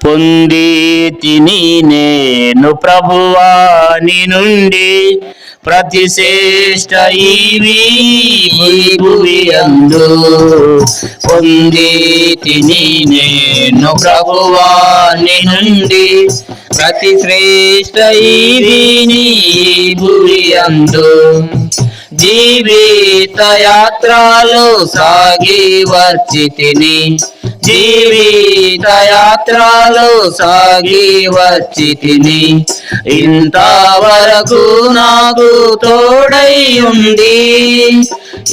పొంది తిని నేను ప్రభువాని నుండి ప్రతిశ్రేష్ట ఈవి భువి అందు. పొంది తిని నేను ప్రభువాని నుండి ప్రతిశ్రేష్ట ఈవిని భువి అందు. జీవిత యాత్రలో సాగి వచ్చి తిని, జీవిత యాత్రలో సాగి వచ్చి తిని, ఇంతవరకు నాకు తోడై ఉంది,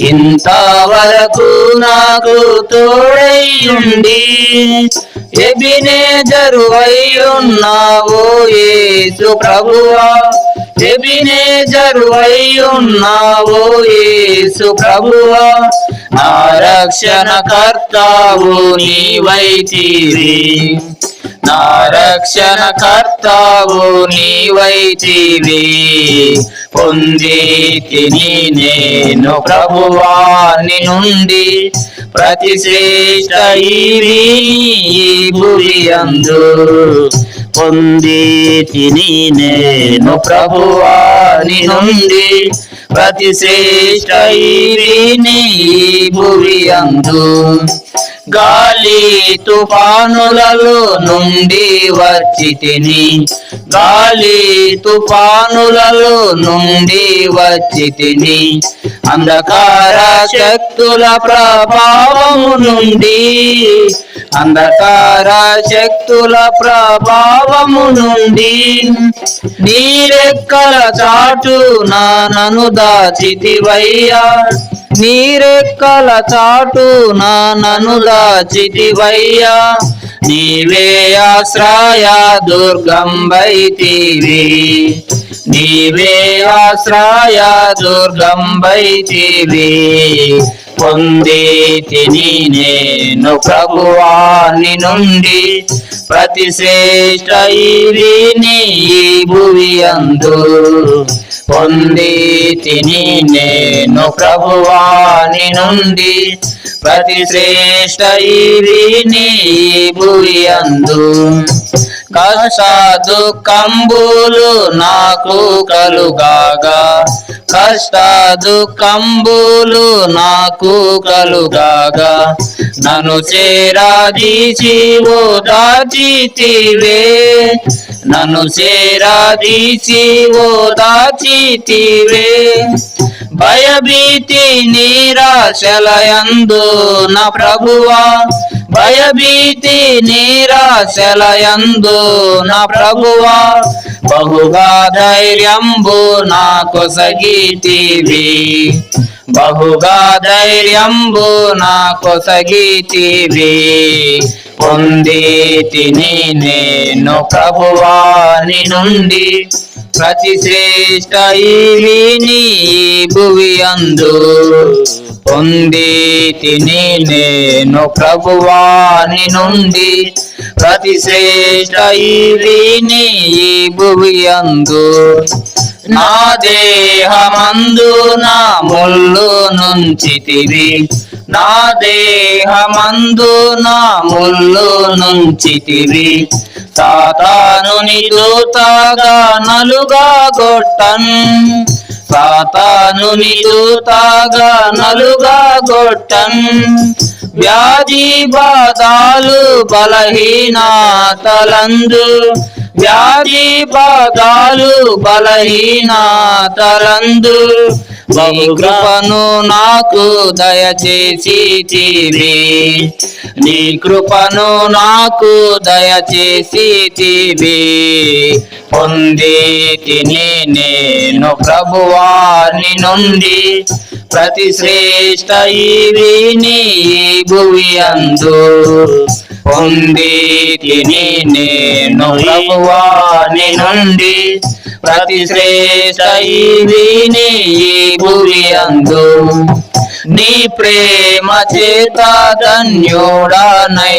ఇంతవరకు నాకు తోడై ఉంది. ఎబినేజరువై ఉన్నావో యేసు ప్రభువా, ఎబినేజరువై ఉన్నావో యేసు ప్రభువా. నా రక్షణ కర్తావు నీవైతివి, నా రక్షణ కర్తావు నీవైతివి. పొంది తిని నేను ప్రభువాని నుండి ప్రతిశ్రేష్ట ఈవి భువి అందు. పొంది తిని నేను ప్రభువాని నుండి ప్రతిశ్రేష్ట ఈవిని భువి అందు. గాలి తుఫానులలో నుండి వచ్చి తిని, గాలి తుఫానులలో నుండి వచ్చి తిని, అంధకార శక్తుల ప్రభావము నుండి, అంధకార శక్తుల ప్రభావము నుండి, నీరెక్కల చాటు నన్ను దాచితివయ్యా, నీరెక్కల చాటు నన్ను దాచితివయ్యా. నీవే ఆశ్రయ దుర్గంబైతివి, నీవే ఆశ్రయ దుర్గంబైతివి. పొంది తిని నేను ప్రభువాని నుండి ప్రతిశ్రేష్ట ఈవిని భువి అందు. పొంది తిని నేను ప్రభువాని నుండి ప్రతిశ్రేష్ట ఈవిని భువి అందు. కష్ట దుఃఖంబులు నాకు కలుగాగా, కష్ట దుఃఖంబులు నాకు కలుగాగా, నన్ను చేరాదీసి ఓదాచితివే, నన్ను చేరాదీసి ఓదాచితివే. భయభీతి నిరాశలయందు నా ప్రభువా, భయభీతి నిరాశలయందు నా ప్రభువా. బహుగా ధైర్యంబు నా కొసగితివి, బహుగా ధైర్యంబు నా కొసగితివి. పొంది తిని నేను ప్రభువాని నుండి ప్రతిశ్రేష్ట ఈవిని భువి అందు. పొంది తిని నేను ప్రభువాని నుండి ప్రతిశ్రేష్ట ఈవిని భువి అందు. నా దేహమందు నా ముళ్ళు నుంచితివి, నా దేహమందు నా ముళ్ళు నుంచితివి. సాతానుని దూతగా నలుగా గొట్టన్, సాతానుని దూతగా నలుగా గొట్టన్. వ్యాధి బాధాలు బలహీనతలందు, వ్యాధి బాధాలు బలహీనతలందు. నీ కృపను నాకు దయచేసితివి, నీ కృపను నాకు దయచేసితివి. పొంది తిని నేను ప్రభువాని నుండి ప్రతిశ్రేష్ట ఈవిని భువి అందు. పొంది తిని నేను ప్రభువాని నుండి ప్రతిశ్రేష్ట ఈవిని భువి అందు. నీ ప్రేమ చేత ధన్యుడనైతిని,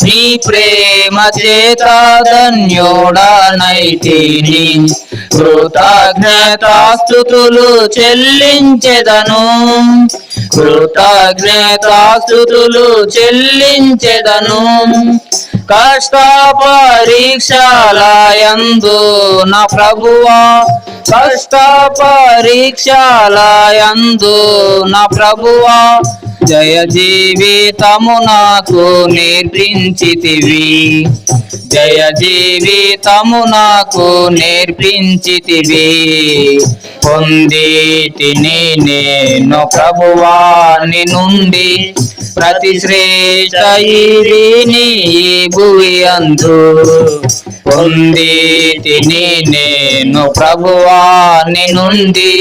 నీ ప్రేమ చేత ధన్యుడనైతిని. కృతజ్ఞతాస్తుతులు చెల్లించెదను, కృతజ్ఞతాస్తుతులు చెల్లించెదను. కష్ట పరీక్షలయందు నా ప్రభువా, కష్ట పరీక్షలయందు నా ప్రభువా, జయ జీవితము నాకు నేర్పించితివి, జయ జీవితము నాకు నేర్పించితివి. పొందితిని నేను ప్రభువాని నుండి ప్రతి శ్రేష్ఠ ఈవిని ఈ భువి అందు. పొందితిని నేను ప్రభువాని నుండి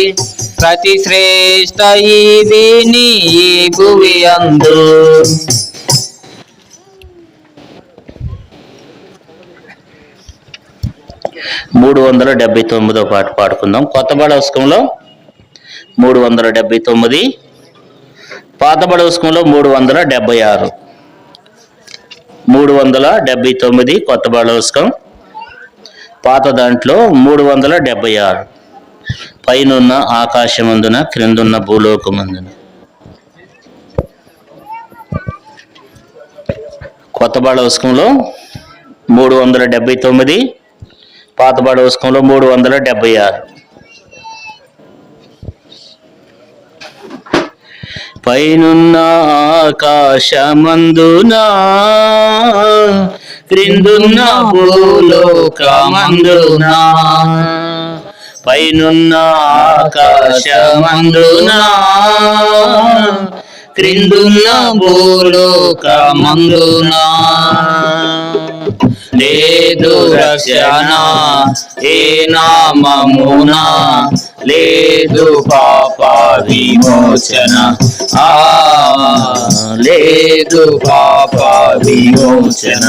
ప్రతి శ్రేష్ఠ ఈవిని ఈ భువి అందు. 379వ పాట పాడుకుందాం. కొత్త బడవస్కంలో 379, పాత బడవస్కంలో 376. 379 కొత్త బడవస్కం, పాత దాంట్లో 376. పైనున్న ఆకాశమందున క్రిందున్న భూలోకమందున. కొత్త బడవస్కంలో 379, పాత బడవస్కంలో 376. పైనున్న ఆకాశమందున క్రిందున్న భూలోకమందున. పైనున్న ఆకాశమందున క్రిందున్న భూలోకమందున. లేదు రక్షణ ఏ నామమున, లేదు పాప విమోచన, లేదు పాప విమోచన.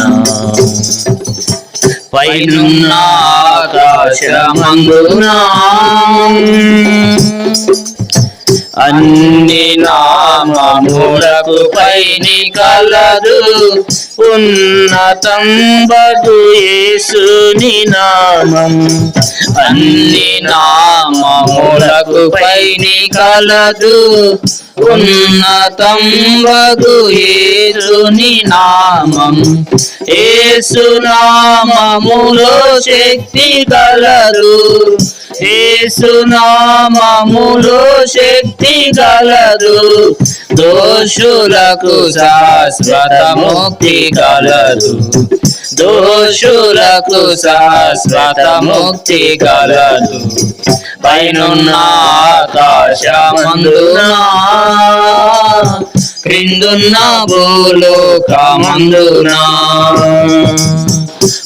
పైనున్న ఆకాశమందున అన్ని నామములకు పైని కలదు ఉన్నతం బగు యేసుని నామం. అన్ని నామములకు పైని కలదు ఉన్నతం బగు యేసుని నామం. యేసు నామములో శక్తి కలదు, యేసు నామములో శక్తి కలదు. దోషులకు శాశ్వత ముక్తి కలదు, దోషులకు శాశ్వత ముక్తి కలదు. పైనున్న ఆకాశమందున క్రిందున్న భూలోకమందున.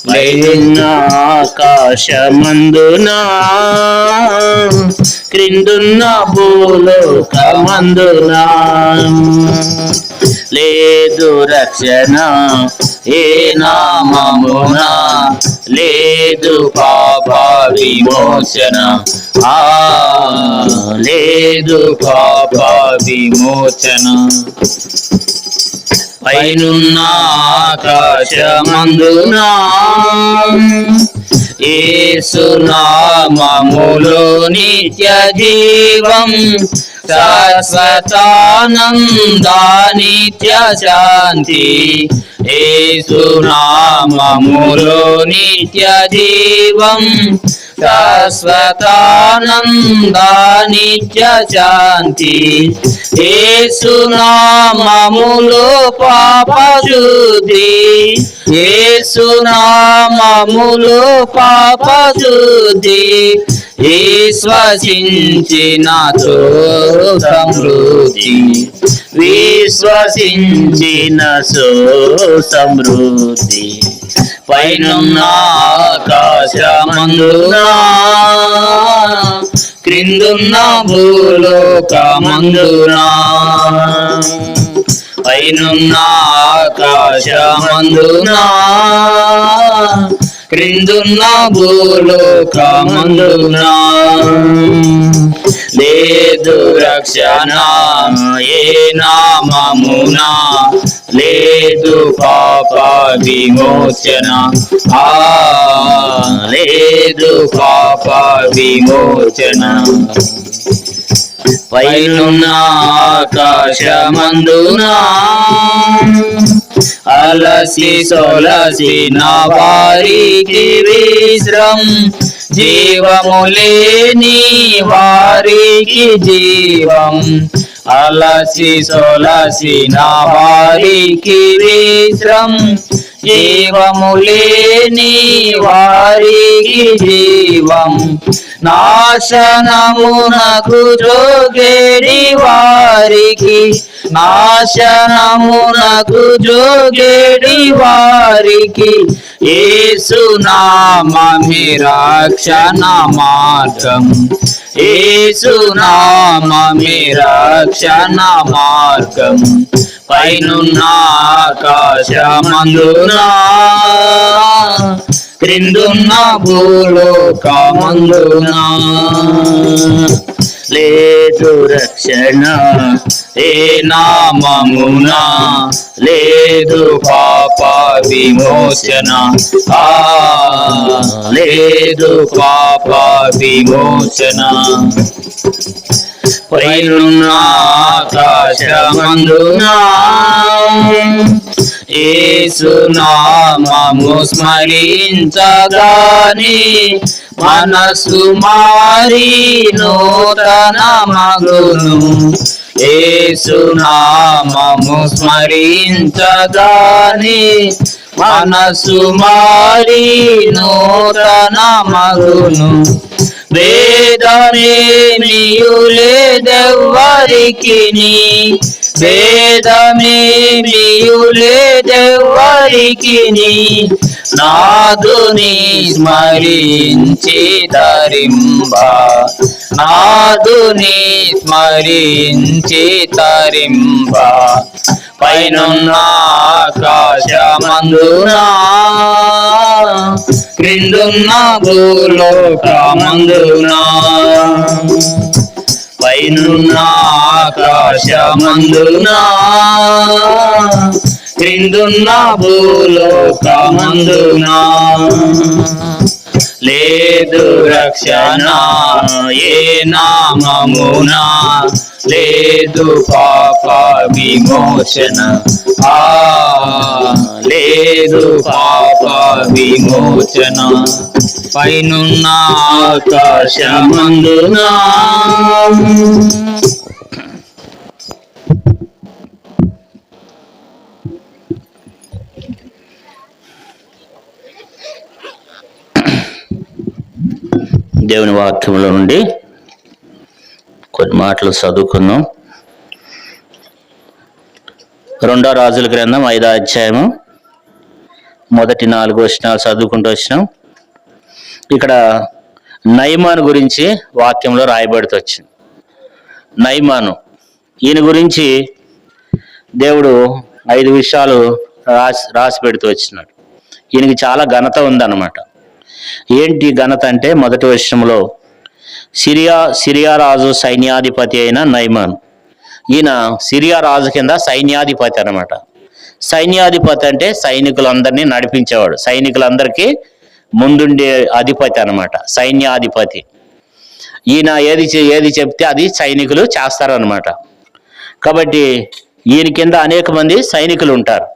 పైనున్న ఆకాశమందున క్రిందున్న భూలోకమందున. లేదు రక్షణ ఏ నామమున, లేదు పాప విమోచన, లేదు పాప విమోచన. పైనున్న ఆకాశమందున యేసు నామములో నిత్య జీవం, శాశ్వతానందా నిత్య శాంతి. యేసు నామములో నిత్య జీవం, శాశ్వతానందా నిత్య శాంతి. యేసు నామములో పాప శుద్ధి, యేసు నామములో పాప శుద్ధి. విశ్వసించినతో సమృద్ధి, విశ్వసించిన సో సమృద్ధి. పైనున్న ఆకాశమందున క్రిందున్న భూలోకమందున. పైనున్న ఆకాశమందున క్రిందున్న భూలోకమందున. లేదు రక్షణ ఏ నామమున, లేదు పాప విమోచన, లేదు పాప విమోచన. పైనున్న ఆకాశమందున అలసి సొలసిన వారికి విశ్రం, జీవము లేని వారికి జీవం. అలసి సొలసిన వారికి విశ్రం, జీవము లేని వారికి జీవం. నాశనమునకు జోగేడి వారికి, నాశనమునకు జోగేడి వారికి, యేసు నామమే రక్షణ మార్గం. యేసు నామమే రక్షణ మార్గం. పైనున్న ఆకాశమందున, క్రిందున్న భూలోకమందున లేదు రక్షణ ఏ నామమున, లేదు పాప విమోచన, లేదు పాప విమోచన. పైనున్న ఆకాశమందున యేసు నామము స్మరించగానే మనసు మారి నూతన మగును. యేసు నామము స్మరించగానే మనసు మారి నూతన మగును. భేదమేమియు లేదెవ్వరికిని, భేదమేమియు లేదెవ్వరికిని, నాదుని స్మరించి తరింప, నాదుని స్మరించి తరింప. పైనున్న ఆకాశమందున, క్రిందున్న భూలోకమందున, పైనున్న ఆకాశమందున, క్రిందున్న భూలోకమందున లేదు రక్షణ ఏ నామమున, లేదు పాప విమోచన, లేదు పాప విమోచన. పైనున్న ఆకాశమందున. దేవుని వాక్యంలో నుండి కొన్ని మాటలు చదువుకుందాం. 2వ రాజుల గ్రంథం 5వ అధ్యాయము మొదటి 4 వచనాలు చదువుకుంటూ వచ్చినాం. ఇక్కడ నయమాను గురించి వాక్యంలో రాయబడుతూ వచ్చింది. నయమాను, ఈయన గురించి దేవుడు 5 విషయాలు రాసి పెడుతూ వచ్చినాడు. ఈయనకి చాలా ఘనత ఉందన్నమాట. ఏంటి ఘనత అంటే, మొదటి వచనంలో సిరియా రాజు సైన్యాధిపతి అయిన నయమాను. ఈయన సిరియా రాజు కింద సైన్యాధిపతి అన్నమాట. సైన్యాధిపతి అంటే సైనికులందరినీ నడిపించేవాడు, సైనికులందరికీ ముందుండే అధిపతి అన్నమాట, సైన్యాధిపతి. ఈయన ఏది చెప్తే అది సైనికులు చేస్తారనమాట. కాబట్టి ఈయన కింద అనేక మంది సైనికులు ఉంటారు.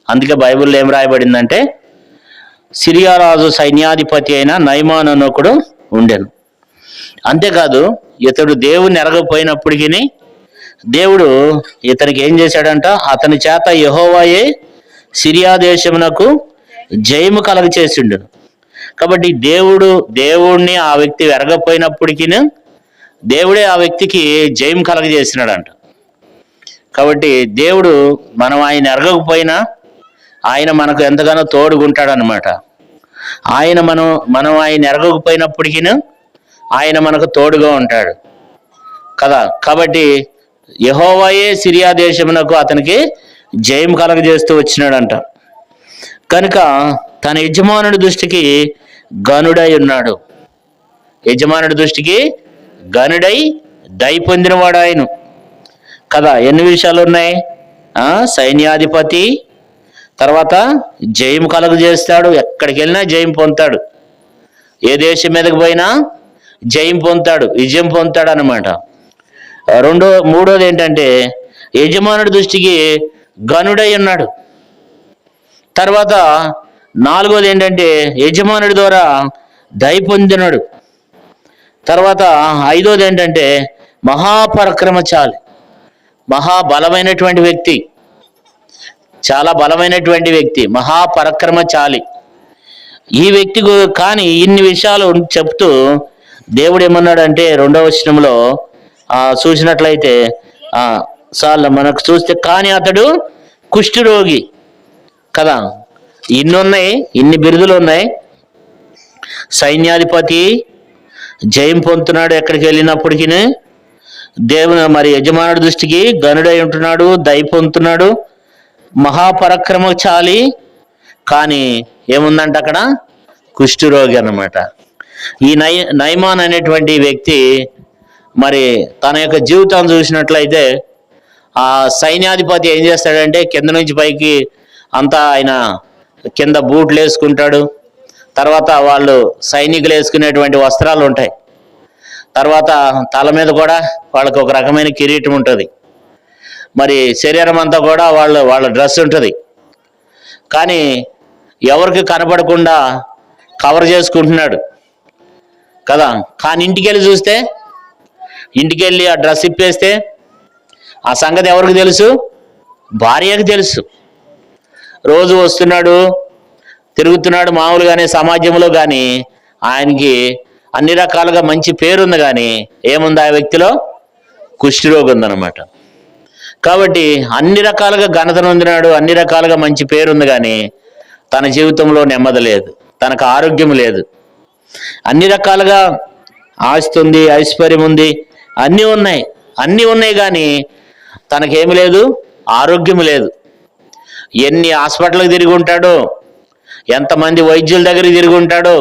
అందుకే బైబిల్లో ఏం రాయబడిందంటే, సిరియా రాజు సైన్యాధిపతి అయిన నయమాను అనొకడు ఉండెను. అంతేకాదు, ఇతడు దేవుని ఎరగపోయినప్పటికీ దేవుడు ఇతనికి ఏం చేశాడంట, అతని చేత యెహోవాయే సిరియా దేశమునకు జయము కలగ చేసిండు. కాబట్టి దేవుడిని ఆ వ్యక్తి ఎరగపోయినప్పటికీ దేవుడే ఆ వ్యక్తికి జయం కలగజేసినాడంట. కాబట్టి దేవుడు మనం ఆయన ఎరగకపోయినా ఆయన మనకు ఎంతగానో తోడుగుంటాడనమాట. మనం ఆయన ఎరగకపోయినప్పటికీ ఆయన మనకు తోడుగా ఉంటాడు కదా. కాబట్టి యెహోవాయే సిరియా దేశమునకు అతనికి జయం కలగజేస్తూ వచ్చినాడంట. కనుక తన యజమానుడి దృష్టికి గనుడై ఉన్నాడు. యజమానుడి దృష్టికి గనుడై దయ పొందినవాడు ఆయన కదా. ఎన్ని విషయాలు ఉన్నాయి? సైన్యాధిపతి, తర్వాత జయం కలుగజేస్తాడు, ఎక్కడికి వెళ్ళినా జయం పొందుతాడు, ఏ దేశం మీదకి పోయినా జయం పొందుతాడు, విజయం పొందుతాడు అన్నమాట. మూడోది ఏంటంటే, యజమానుడి దృష్టికి గనుడై ఉన్నాడు. తర్వాత నాలుగోది ఏంటంటే యజమానుడి ద్వారా దయ పొందినడు. తర్వాత ఐదోది ఏంటంటే మహాపరాక్రమశాలి, మహాబలమైనటువంటి వ్యక్తి, చాలా బలమైనటువంటి వ్యక్తి, మహాపరాక్రమశాలి. ఈ వ్యక్తి కానీ ఇన్ని విషయాలు చెప్తూ దేవుడు ఏమన్నాడంటే 2వ వచనంలో చూసినట్లయితే చాలు మనకు చూస్తే, కానీ అతడు కుష్ఠరోగి కదా. ఇన్ని ఉన్నాయి, ఇన్ని బిరుదులు ఉన్నాయి. సైన్యాధిపతి, జయం పొందుతున్నాడు ఎక్కడికి వెళ్ళినప్పటికీ. దేవుని మరి యజమానుడి దృష్టికి గనుడై ఉంటున్నాడు, దయ పొందుతున్నాడు, మహాపరాక్రమశాలి. కానీ ఏముందంట అక్కడ? కుష్ఠరోగి అన్నమాట. ఈ నయమాన్ అనేటువంటి వ్యక్తి మరి తన యొక్క జీవితాన్ని చూసినట్లయితే ఆ సైన్యాధిపతి ఏం చేస్తాడంటే కింద నుంచి పైకి అంతా ఆయన కింద బూట్లు వేసుకుంటాడు. తర్వాత వాళ్ళు సైనికులు వేసుకునేటువంటి వస్త్రాలు ఉంటాయి. తర్వాత తల మీద కూడా వాళ్ళకి ఒక రకమైన కిరీటం ఉంటుంది. మరి శరీరం అంతా కూడా వాళ్ళ డ్రెస్ ఉంటుంది. కానీ ఎవరికి కనపడకుండా కవర్ చేసుకుంటున్నాడు కదా. కానీ ఇంటికి వెళ్ళి చూస్తే, ఇంటికి వెళ్ళి ఆ డ్రెస్ ఇప్పేస్తే ఆ సంగతి ఎవరికి తెలుసు? భార్యకు తెలుసు. రోజు వస్తున్నాడు, తిరుగుతున్నాడు మామూలుగానే సమాజంలో, కానీ ఆయనకి అన్ని రకాలుగా మంచి పేరుంది. కానీ ఏముంది ఆ వ్యక్తిలో? కుష్ఠరోగి ఉందన్నమాట. కాబట్టి అన్ని రకాలుగా ఘనత నొందినాడు, అన్ని రకాలుగా మంచి పేరుంది, కానీ తన జీవితంలో నెమ్మది లేదు, తనకు ఆరోగ్యం లేదు. అన్ని రకాలుగా ఆస్తి ఉంది, ఐశ్వర్యం ఉంది, అన్నీ ఉన్నాయి కానీ తనకేమి లేదు? ఆరోగ్యం లేదు. ఎన్ని హాస్పిటల్కి తిరిగి ఉంటాడో, ఎంతమంది వైద్యుల దగ్గరికి తిరిగి ఉంటాడో,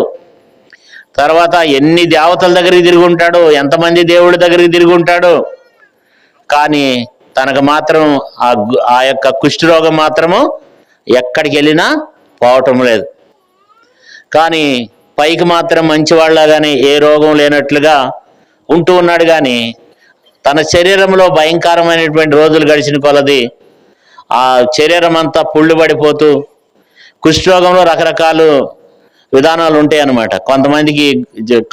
తర్వాత ఎన్ని దేవతల దగ్గరికి తిరిగి ఉంటాడో, ఎంతమంది దేవుడి దగ్గరికి తిరిగి ఉంటాడో, కానీ తనకు మాత్రం ఆ యొక్క కుష్ఠరోగం మాత్రము ఎక్కడికి వెళ్ళినా పోవటం లేదు. కానీ పైకి మాత్రం మంచివాళ్ళగానే ఏ రోగం లేనట్లుగా ఉంటూ ఉన్నాడు. కానీ తన శరీరంలో భయంకరమైనటువంటి రోజులు గడిచిన కొలది ఆ శరీరం అంతా పుళ్ళు పడిపోతూ, కుష్ఠరోగంలో రకరకాల విధానాలు ఉంటాయి అన్నమాట. కొంతమందికి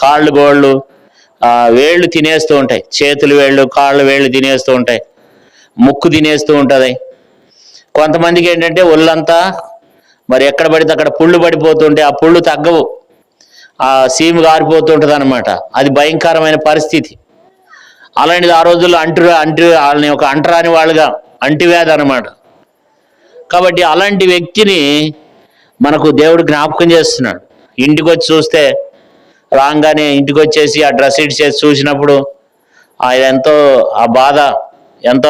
కాళ్ళు గోళ్ళు వేళ్ళు తినేస్తూ ఉంటాయి, చేతులు వేళ్ళు కాళ్ళు వేళ్ళు తినేస్తూ ఉంటాయి, ముక్కు తినేస్తూ ఉంటుంది. కొంతమందికి ఏంటంటే ఒళ్ళంతా మరి ఎక్కడ పడితే అక్కడ పుళ్ళు పడిపోతుంటే ఆ పుళ్ళు తగ్గవు, ఆ సీము గారిపోతూ ఉంటుంది అనమాట. అది భయంకరమైన పరిస్థితి. అలాంటిది ఆ రోజుల్లో వాళ్ళని ఒక అంటరాని వాళ్ళుగా అంటివ్యాధి అనమాట. కాబట్టి అలాంటి వ్యక్తిని మనకు దేవుడు జ్ఞాపకం చేస్తున్నాడు. ఇంటికి వచ్చి చూస్తే, రాగానే ఇంటికి వచ్చేసి ఆ డ్రెస్ ఇట్ చేసి చూసినప్పుడు ఎంతో ఆ బాధ,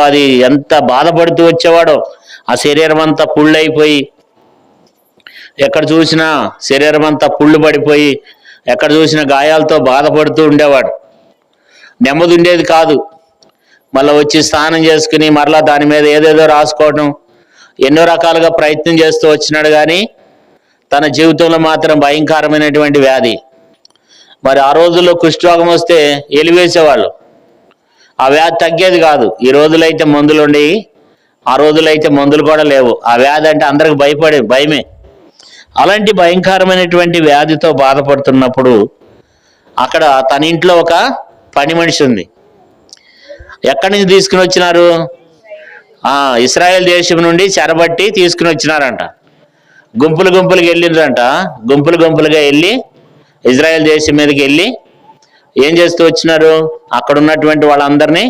అది ఎంత బాధపడుతూ వచ్చేవాడో. ఆ శరీరం అంతా పుళ్ళైపోయి, ఎక్కడ చూసినా శరీరం అంతా పుళ్ళు పడిపోయి, ఎక్కడ చూసినా గాయాలతో బాధపడుతూ ఉండేవాడు. నెమ్మది ఉండేది కాదు. మళ్ళీ వచ్చి స్నానం చేసుకుని మరలా దాని మీద ఏదేదో రాసుకోవడం, ఎన్నో రకాలుగా ప్రయత్నం చేస్తూ వచ్చినాడు. కానీ తన జీవితంలో మాత్రం భయంకరమైనటువంటి వ్యాధి. మరి ఆ రోజుల్లో కుష్ఠరోగం వస్తే ఎలివేసేవాళ్ళు, ఆ వ్యాధి తగ్గేది కాదు. ఈ రోజులైతే మందులు ఉండేవి, ఆ రోజులైతే మందులు కూడా లేవు. ఆ వ్యాధి అంటే అందరికి భయమే. అలాంటి భయంకరమైనటువంటి వ్యాధితో బాధపడుతున్నప్పుడు అక్కడ తన ఇంట్లో ఒక పని మనిషి ఉంది. ఎక్కడి నుంచి తీసుకుని వచ్చినారు? ఇశ్రాయేల్ దేశం నుండి చెరబట్టి తీసుకుని వచ్చినారంట. గుంపులుగా వెళ్ళిండ్రంట. గుంపులుగా వెళ్ళి ఇజ్రాయెల్ దేశం మీదకి వెళ్ళి ఏం చేస్తూ వచ్చినారు? అక్కడ ఉన్నటువంటి వాళ్ళందరినీ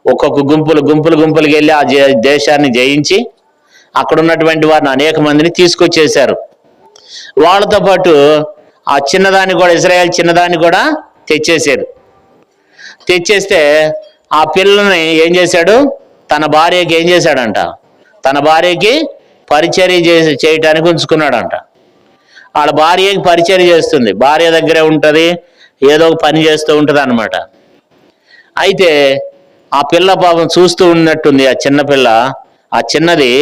ఒక్కొక్క గుంపులుగా వెళ్ళి ఆ దేశాన్ని జయించి అక్కడ ఉన్నటువంటి వారిని అనేక మందిని తీసుకొచ్చేసారు. వాళ్ళతో పాటు ఆ చిన్నదాన్ని కూడా, ఇజ్రాయెల్ చిన్నదాన్ని కూడా తెచ్చేసాడు. తెచ్చేస్తే ఆ పిల్లల్ని ఏం చేశాడు? తన భార్యకి ఏం చేశాడంట? తన భార్యకి పరిచర్య చేయటానికి ఉంచుకున్నాడంట. వాళ్ళ భార్యకి పరిచర్య చేస్తుంది, భార్య దగ్గరే ఉంటుంది, ఏదో ఒక పని చేస్తూ ఉంటుంది అన్నమాట. అయితే ఆ పిల్ల పాపం చూస్తూ ఉన్నట్టుంది. ఆ చిన్నపిల్ల, ఆ చిన్నది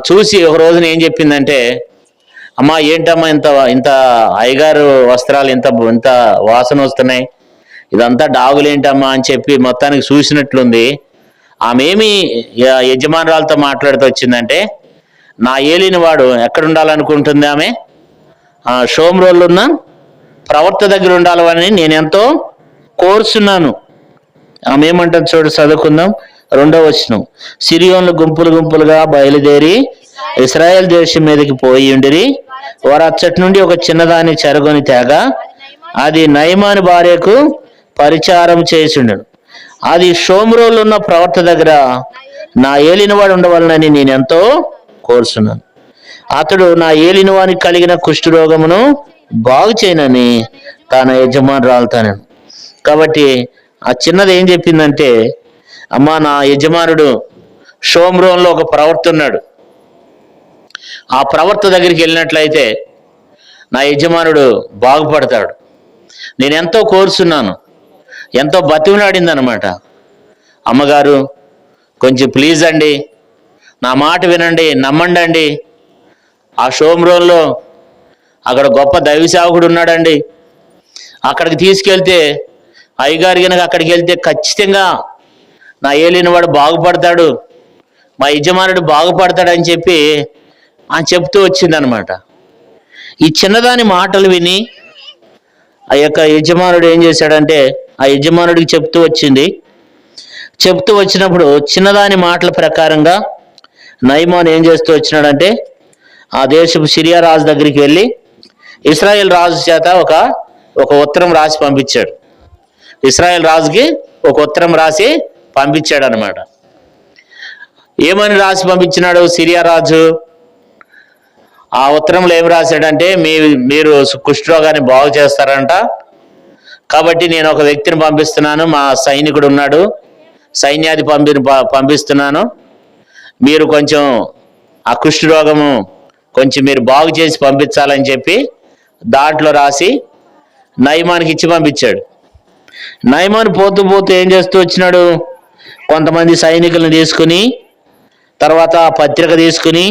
చూసి ఒక రోజున ఏం చెప్పిందంటే, అమ్మా ఏంటమ్మా ఇంత అయ్యగారు వస్త్రాలు ఇంత వాసన వస్తున్నాయి, ఇదంతా డాగులేంటమ్మా అని చెప్పి మొత్తానికి చూసినట్లుంది. ఆమె ఏమి యజమానురాలతో మాట్లాడుతూ వచ్చిందంటే, నా ఏలినవాడు ఎక్కడ ఉండాలనుకుంటుంది ఆమె? షోమ్రోల్లో ఉన్న ప్రవక్త దగ్గర ఉండాలని నేను ఎంతో కోరుచున్నాను. ఆమె ఏమంటుంది చూడు, చదువుకుందాం. 2వ వచనం. సిరియోన్లు గుంపులు గుంపులుగా బయలుదేరి ఇశ్రాయేల్ దేశం మీదకి పోయి ఉండిరి. వారు అచ్చటి నుండి ఒక చిన్నదాన్ని చెరగొని తేగా అది నయమాని భార్యకు పరిచారం చేసిండను. అది షోమ్రోలు ఉన్న ప్రవక్త దగ్గర నా ఏలినవాడు ఉండవలనని నేను ఎంతో కోరుచున్నాను. అతడు నా ఏలినవానికి కలిగిన కుష్ఠరోగమును బాగు చేయనని తన యజమానురాలుతాను. కాబట్టి ఆ చిన్నది ఏం చెప్పిందంటే, అమ్మా నా యజమానుడు షోమ్రోన్లో ఒక ప్రవక్త ఉన్నాడు, ఆ ప్రవక్త దగ్గరికి వెళ్ళినట్లయితే నా యజమానుడు బాగుపడతాడు. నేను ఎంతో కోరుచున్నాను, ఎంతో బతిమలాడింది అనమాట. అమ్మగారు కొంచెం ప్లీజ్ అండి, నా మాట వినండి, నమ్మండి అండి. ఆ షోమ్రోన్లో అక్కడ గొప్ప దైవ సేవకుడు ఉన్నాడండి, అక్కడికి తీసుకెళ్తే అయ్యగారి కనుక అక్కడికి వెళ్తే ఖచ్చితంగా నా ఏలినవాడు బాగుపడతాడు, మా యజమానుడు బాగుపడతాడు అని చెప్పి చెప్తూ వచ్చిందనమాట. ఈ చిన్నదాని మాటలు విని ఆ యొక్క యజమానుడు ఏం చేశాడంటే, ఆ యజమానుడికి చెప్తూ వచ్చింది. చెప్తూ వచ్చినప్పుడు చిన్నదాని మాటల ప్రకారంగా నయమాను ఏం చేస్తూ వచ్చినాడంటే, ఆ దేశపు సిరియా రాజు దగ్గరికి వెళ్ళి ఇశ్రాయేల్ రాజు చేత ఒక ఉత్తరం రాసి పంపించాడు. ఇశ్రాయేల్ రాజుకి ఒక ఉత్తరం రాసి పంపించాడు అనమాట. ఏమని రాసి పంపించినాడు సిరియా రాజు? ఆ ఉత్తరంలో ఏం రాశాడంటే, మీరు కుష్ఠరోగాన్ని బాగు చేస్తారంట, కాబట్టి నేను ఒక వ్యక్తిని పంపిస్తున్నాను, మా సైనికుడు ఉన్నాడు, సైన్యాధి పంపిస్తున్నాను, మీరు కొంచెం ఆ కుష్ఠరోగము కొంచెం మీరు బాగు చేసి పంపించాలని చెప్పి దాంట్లో రాసి నయమానికి ఇచ్చి పంపించాడు. నయమాను పోతూ పోతూ ఏం చేస్తూ వచ్చినాడు, కొంతమంది సైనికులను తీసుకుని, తర్వాత ఆ పత్రిక తీసుకుని,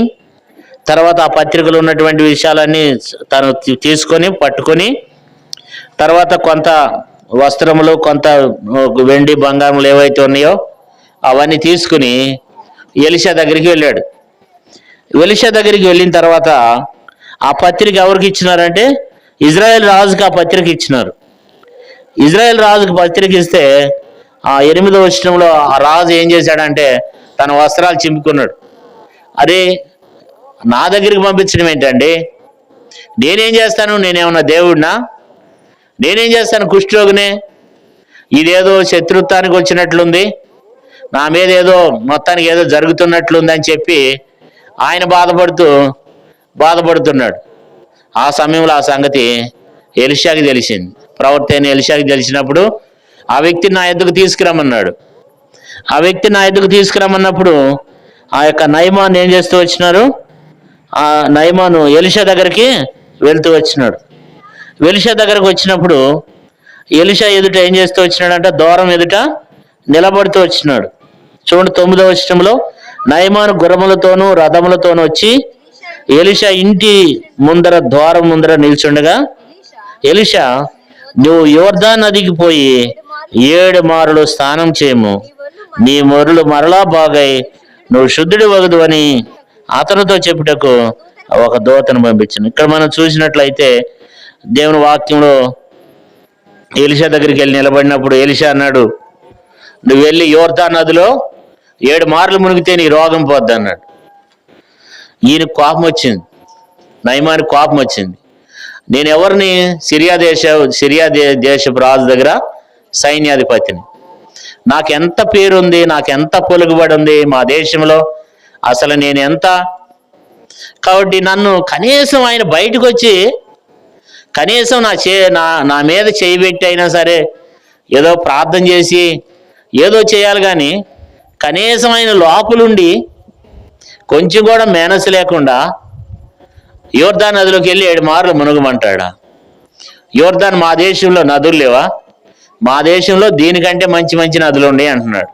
తర్వాత ఆ పత్రికలో ఉన్నటువంటి విషయాలన్నీ తను తీసుకొని పట్టుకొని, తర్వాత కొంత వస్త్రములు, కొంత వెండి బంగారములు ఏవైతే ఉన్నాయో అవన్నీ తీసుకుని ఎలీషా దగ్గరికి వెళ్ళాడు. ఎలీషా దగ్గరికి వెళ్ళిన తర్వాత ఆ పత్రిక ఎవరికి ఇచ్చినారంటే ఇజ్రాయెల్ రాజుకి ఆ పత్రిక ఇచ్చినారు. ఇజ్రాయెల్ రాజుకి పత్రిక ఇస్తే ఆ 8వ వచనంలో ఆ రాజు ఏం చేశాడంటే తన వస్త్రాలు చింపుకున్నాడు. అరే, నా దగ్గరికి పంపించడం ఏంటండి, నేనేం చేస్తాను, నేనేమన్నా దేవుడినా, నేనేం చేస్తాను, కుష్ఠరోగినే, ఇదేదో శత్రుత్వానికి వచ్చినట్లుంది, నా మీద ఏదో మొత్తానికి ఏదో జరుగుతున్నట్లుంది అని చెప్పి ఆయన బాధపడుతున్నాడు. ఆ సమయంలో ఆ సంగతి ఎలీషాకి తెలిసింది. ప్రవక్త అయిన ఎలీషాకి తెలిసినప్పుడు ఆ వ్యక్తిని నా ఎద్దుకు తీసుకురమ్మన్నాడు. ఆ వ్యక్తిని నా ఎద్దుకు తీసుకురమ్మన్నప్పుడు ఆ యొక్క నయమాను ఏం చేస్తూ వచ్చినారు, ఆ నయమాను ఎలీషా దగ్గరికి వెళ్తూ వచ్చినాడు. ఎలీషా దగ్గరకు వచ్చినప్పుడు ఎలీషా ఎదుట ఏం చేస్తూ వచ్చినాడంటే దూరం ఎదుట నిలబడుతూ వచ్చినాడు. చూడండి 9వ వచనంలో, నయమాను గుర్రములతోనూ రథములతోనూ వచ్చి ఎలీషా ఇంటి ముందర ద్వారం ముందర నిల్చుండగా, ఎలీషా నువ్వు యోర్దాను నదికి పోయి 7 మారులు స్నానం చేయము, నీ మొరులు మరలా బాగై నువ్వు శుద్ధుడి వగదు అని అతనితో చెప్పుటకు ఒక దూతను పంపించాను. ఇక్కడ మనం చూసినట్లయితే దేవుని వాక్యంలో ఎలీషా దగ్గరికి వెళ్ళి నిలబడినప్పుడు ఎలీషా అన్నాడు, నువ్వు వెళ్ళి యోర్దాను నదిలో 7 మార్లు మునిగితే నీ రోగం పోద్ది అన్నాడు. ఈయన కోపం వచ్చింది, నయమానికి కోపం వచ్చింది. నేను ఎవరిని, సిరియా దేశపు రాజు దగ్గర సైన్యాధిపతిని, నాకెంత పేరుంది, నాకెంత పొలుగుబడి ఉంది మా దేశంలో, అసలు నేను ఎంత, కాబట్టి నన్ను కనీసం ఆయన బయటకు వచ్చి కనీసం నా మీద చేయి పెట్టి అయినా సరే ఏదో ప్రార్థన చేసి ఏదో చేయాలి, కానీ కనీసం ఆయన లోపలుండి కొంచెం కూడా మేనస్ లేకుండా యోర్దాను నదిలోకి వెళ్ళి 7 మార్లు మునగమంటాడా? యోర్దాను మా దేశంలో నదులు లేవా? మా దేశంలో దీనికంటే మంచి మంచి నదులు ఉన్నాయి అంటున్నాడు.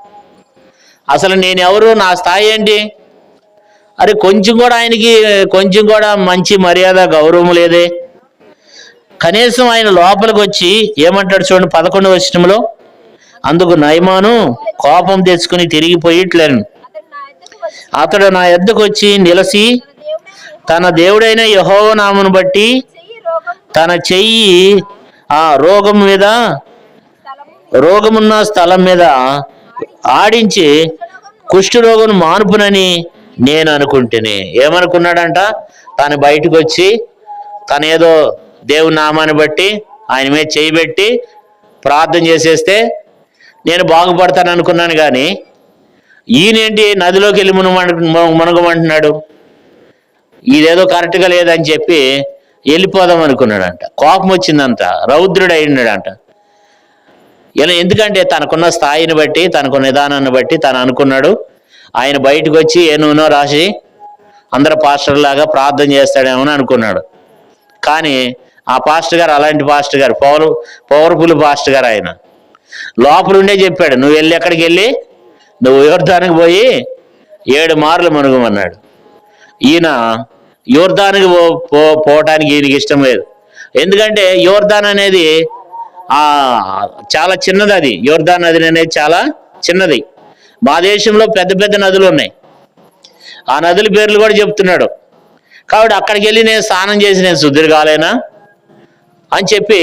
అసలు నేను ఎవరు, నా స్థాయి ఏంటి? అరే, కొంచెం కూడా ఆయనకి కొంచెం కూడా మంచి మర్యాద గౌరవం లేదే. కనీసం ఆయన లోపలికి వచ్చి ఏమంటాడు చూడండి 11వ వచనంలో, అందుకు నయమాను కోపం తెచ్చుకుని తిరిగిపోయిట్లేను, అతడు నా యొద్దకు వచ్చి నిలసి తన దేవుడైన యెహోవా నామమును బట్టి తన చెయ్యి ఆ రోగమున్న స్థలం మీద ఆడించి కుష్ఠరోగం మానుపునని నేను అనుకుంటేనే. ఏమనుకున్నాడంట? తను బయటకు వచ్చి తనేదో దేవుని నామాన్ని బట్టి ఆయన మీద చేయి పెట్టి ప్రార్థన చేసేస్తే నేను బాగుపడతాను అనుకున్నాను. కానీ ఈయనేంటి నదిలోకి వెళ్ళి మునగమంటున్నాడు? ఇదేదో కరెక్ట్గా లేదని చెప్పి వెళ్ళిపోదాం అనుకున్నాడంట. కోపం వచ్చిందంట, రౌద్రుడు అయినాడంట. ఇలా ఎందుకంటే తనకున్న స్థాయిని బట్టి, తనకున్న విధానాన్ని బట్టి తను అనుకున్నాడు ఆయన బయటకు వచ్చి ఏ నూనె రాసి అందరు పాస్టర్ లాగా ప్రార్థన చేస్తాడేమో అని అనుకున్నాడు. కానీ ఆ పాస్టర్ గారు అలాంటి పాస్టర్ గారు, పవర్ఫుల్ పాస్టర్ గారు. ఆయన లోపలుండే చెప్పాడు, నువ్వు వెళ్ళి ఎక్కడికి వెళ్ళి నువ్వు యోర్దానికి పోయి 7 మార్లు మునుగమన్నాడు. ఈయన యోర్దానికి పోవటానికి ఈయనకి ఇష్టం లేదు. ఎందుకంటే యోర్దాన్ అనేది చాలా చిన్నది. అది యోర్దాన్ నది అనేది చాలా చిన్నది. మా దేశంలో పెద్ద పెద్ద నదులు ఉన్నాయి, ఆ నదుల పేర్లు కూడా చెప్తున్నాడు. కాబట్టి అక్కడికి వెళ్ళి నేను స్నానం చేసి నేను శుద్ధుడు కాలేనా అని చెప్పి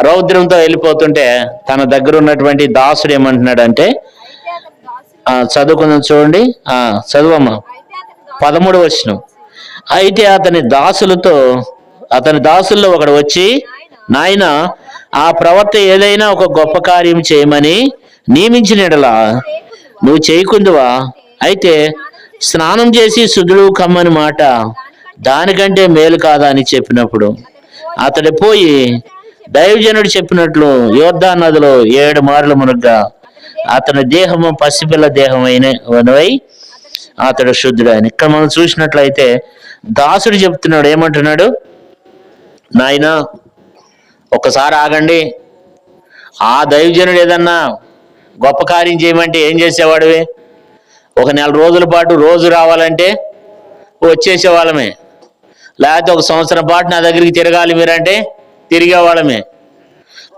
రౌద్రంతో వెళ్ళిపోతుంటే తన దగ్గర ఉన్నటువంటి దాసుడు ఏమంటున్నాడంటే, చదువుకుందాం చూడండి, చదువమ్మా 13వ వచనం. అయితే అతని దాసుల్లో ఒకడు వచ్చి, నాయన ఆ ప్రవక్త ఏదైనా ఒక గొప్ప కార్యం చేయమని నియమించిన యెడల నువ్వు చేయకుందువా? అయితే స్నానం చేసి శుద్ధుడు కమ్మని మాట దానికంటే మేలు కాదా అని చెప్పినప్పుడు అతడు పోయి దైవజనుడు చెప్పినట్లు యోర్దాను నదిలో 7 మార్లు మునగ్గా అతని దేహము పసిపిల్ల దేహమైనవై అతడు శుద్ధుడైన. ఇక్కడ మనం చూసినట్లయితే దాసుడు చెప్తున్నాడు, ఏమంటున్నాడు? నాయనా ఒక్కసారి ఆగండి. ఆ దైవజనుడు ఏదన్నా గొప్ప కార్యం చేయమంటే ఏం చేసేవాడివి? ఒక 4 రోజుల పాటు రోజు రావాలంటే వచ్చేసేవాళ్ళమే, లేకపోతే 1 సంవత్సరం పాటు నా దగ్గరికి తిరగాలి మీరంటే తిరిగేవాళ్ళమే.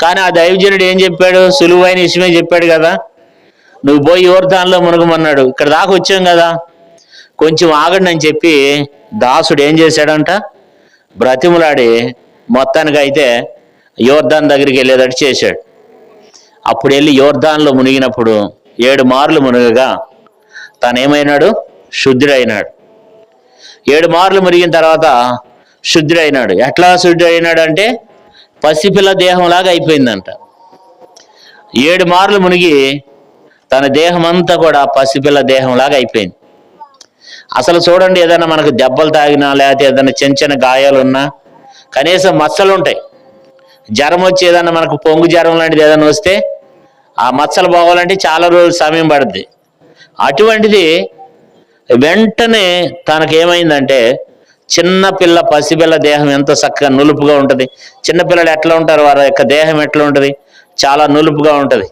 కానీ ఆ దైవజనుడు ఏం చెప్పాడు? సులువైన విషయమే చెప్పాడు కదా, నువ్వు పోయి యోర్దానులో మునగమన్నాడు. ఇక్కడ దాకా వచ్చాం కదా, కొంచెం ఆగండి అని చెప్పి దాసుడు ఏం చేశాడంట? బ్రతిములాడి మొత్తానికి అయితే యోర్దాన్ దగ్గరికి వెళ్ళేటట్టు చేశాడు. అప్పుడు వెళ్ళి యోర్దాన్లో మునిగినప్పుడు 7 మార్లు మునగగా తనేమైనాడు? శుద్ధుడైనాడు. 7 మార్లు మునిగిన తర్వాత శుద్ధుడైనాడు. ఎట్లా శుద్ధుడైనాడు అంటే పసిపిల్ల దేహంలాగా అయిపోయిందంట. 7 మార్లు మునిగి తన దేహం అంతా కూడా పసిపిల్ల దేహంలాగా అయిపోయింది. అసలు చూడండి, ఏదైనా మనకు దెబ్బలు తాగినా లేకపోతే ఏదైనా చిన్న చిన్న గాయాలు ఉన్నా కనీసం మచ్చలు ఉంటాయి. జ్వరం వచ్చి ఏదన్నా మనకు పొంగు జ్వరం లాంటిది ఏదైనా వస్తే ఆ మచ్చలు పోవాలంటే చాలా రోజులు సమయం పడుద్ది. అటువంటిది వెంటనే తనకేమైందంటే చిన్నపిల్ల పసిపిల్ల దేహం ఎంత చక్కగా నులుపుగా ఉంటుంది. చిన్నపిల్లలు ఎట్లా ఉంటారు, వారి యొక్క దేహం ఎట్లా ఉంటుంది? చాలా నులుపుగా ఉంటుంది.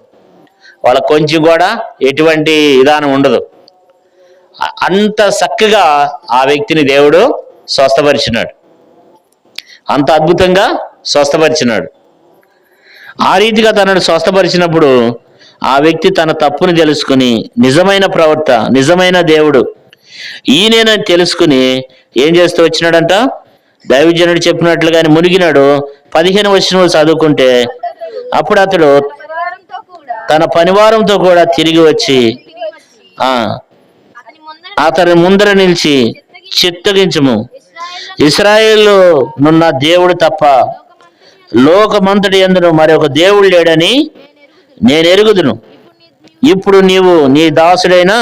వాళ్ళకు కొంచెం కూడా ఎటువంటి విధానం ఉండదు. అంత చక్కగా ఆ వ్యక్తిని దేవుడు స్వస్థపరిచినాడు, అంత అద్భుతంగా స్వస్థపరిచినాడు. ఆ రీతిగా తనను స్వస్థపరిచినప్పుడు ఆ వ్యక్తి తన తప్పును తెలుసుకుని నిజమైన ప్రవక్త, నిజమైన దేవుడు ఈయనేనని తెలుసుకుని ఏం చేస్తూ వచ్చినాడంట? దైవజనుడు చెప్పినట్లుగానే మునిగినాడు. 15వ వచనం చదువుకుంటే అప్పుడు అతడు తన పనివారంతో కూడా తిరిగి వచ్చి అతని ముందర నిలిచి చిత్తగించుము, ఇశ్రాయేలులో నున్న దేవుడు తప్ప లోకమంతటి యందును మరొక దేవుడు లేడని నేను ఎరుగుదును. ఇప్పుడు నీవు నీ దాసుడైన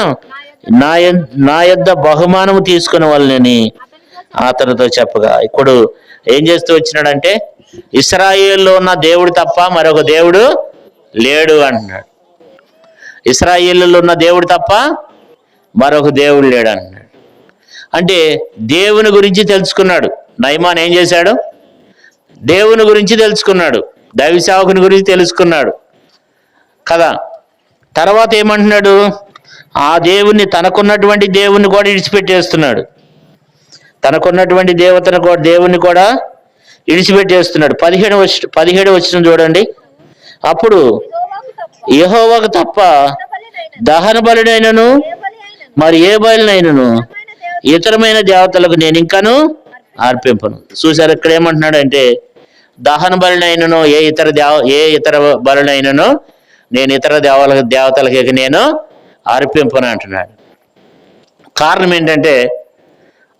నా యొద్ద బహుమానము తీసుకునే వాళ్ళని అతనితో చెప్పగా, ఇప్పుడు ఏం చేస్తూ వచ్చినాడంటే ఇశ్రాయేలులో ఉన్న దేవుడు తప్ప మరొక దేవుడు లేడు అంటున్నాడు. ఇశ్రాయేలులో ఉన్న దేవుడు తప్ప మరొక దేవుడు లేడు అంటున్నాడు. అంటే దేవుని గురించి తెలుసుకున్నాడు. నయమాన్ ఏం చేశాడు? దేవుని గురించి తెలుసుకున్నాడు, దైవ సేవకుని గురించి తెలుసుకున్నాడు కదా. తర్వాత ఏమంటున్నాడు? ఆ దేవుణ్ణి, తనకున్నటువంటి దేవుణ్ణి కూడా విడిచిపెట్టేస్తున్నాడు. తనకున్నటువంటి దేవుణ్ణి కూడా విడిచిపెట్టేస్తున్నాడు. 17వ వచనం చూడండి. అప్పుడు యెహోవాకు తప్ప దహన బలినైనను మరి ఏ బలినైనను ఇతరమైన దేవతలకు నేను ఇంకాను అర్పింపను. చూసారు ఇక్కడ ఏమంటున్నాడంటే, దహన బలినైనను ఏ ఇతర బలులైనను నేను ఇతర దేవతలకి ఇక నేను అర్పింపను అంటున్నాడు. కారణం ఏంటంటే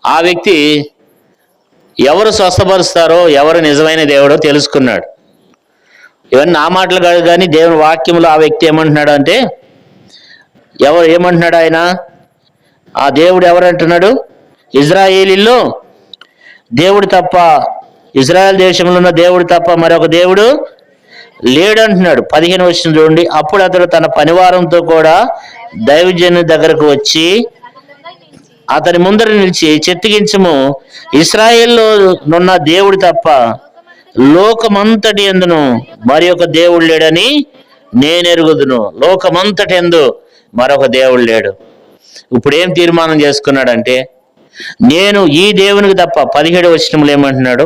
ఆ వ్యక్తి ఎవరు స్వస్థపరుస్తారో, ఎవరు నిజమైన దేవుడో తెలుసుకున్నాడు. ఇవన్నీ నా మాటలు కాదు, కానీ దేవుని వాక్యంలో ఆ వ్యక్తి ఏమంటున్నాడు అంటే, ఏమంటున్నాడు ఆయన, ఆ దేవుడు ఎవరంటున్నాడు, ఇజ్రాయేలీల్లో దేవుడు తప్ప, ఇజ్రాయెల్ దేశంలో ఉన్న దేవుడు తప్ప మరొక దేవుడు లేడు అంటున్నాడు. 15 వచనం చూడండి. అప్పుడు అతడు తన పనివారంతో కూడా దైవజనుని దగ్గరకు వచ్చి అతని ముందర నిలిచి, చెత్తిగించము, ఇశ్రాయేల్లో నున్న దేవుడు తప్ప లోకమంతటి యందును మరి ఒక దేవుడు లేడని నేను ఎరుగుదును. లోకమంతటి యందు మరొక దేవుడు లేడు. ఇప్పుడు ఏం తీర్మానం చేసుకున్నాడంటే, నేను ఈ దేవునికి తప్ప, 17 వచనంలో ఏమంటున్నాడు,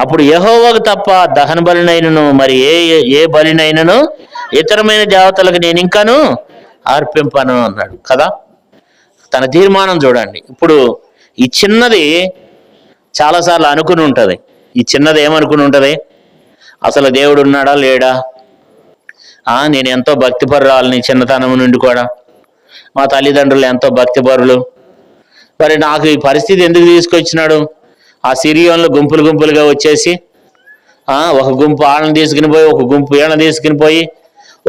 అప్పుడు యెహోవాకు తప్ప దహన బలినైనను మరి ఏ బలినైనను ఇతరమైన దేవతలకు నేను ఇంకాను అర్పింపను అన్నాడు కదా. తన తీర్మానం చూడండి. ఇప్పుడు ఈ చిన్నది చాలాసార్లు అనుకుని ఉంటుంది. ఈ చిన్నది ఏమనుకుని ఉంటుంది, అసలు దేవుడు ఉన్నాడా లేడా, నేను ఎంతో భక్తిపరురాలని చిన్నతనం నుండి కూడా, మా తల్లిదండ్రులు ఎంతో భక్తిపరులు, మరి నాకు ఈ పరిస్థితి ఎందుకు తీసుకొచ్చినాడు, ఆ సిరియోన్లు గుంపులు గుంపులుగా వచ్చేసి ఒక గుంపు వాళ్ళని తీసుకుని పోయి, ఒక గుంపు వీళ్ళని తీసుకుని పోయి,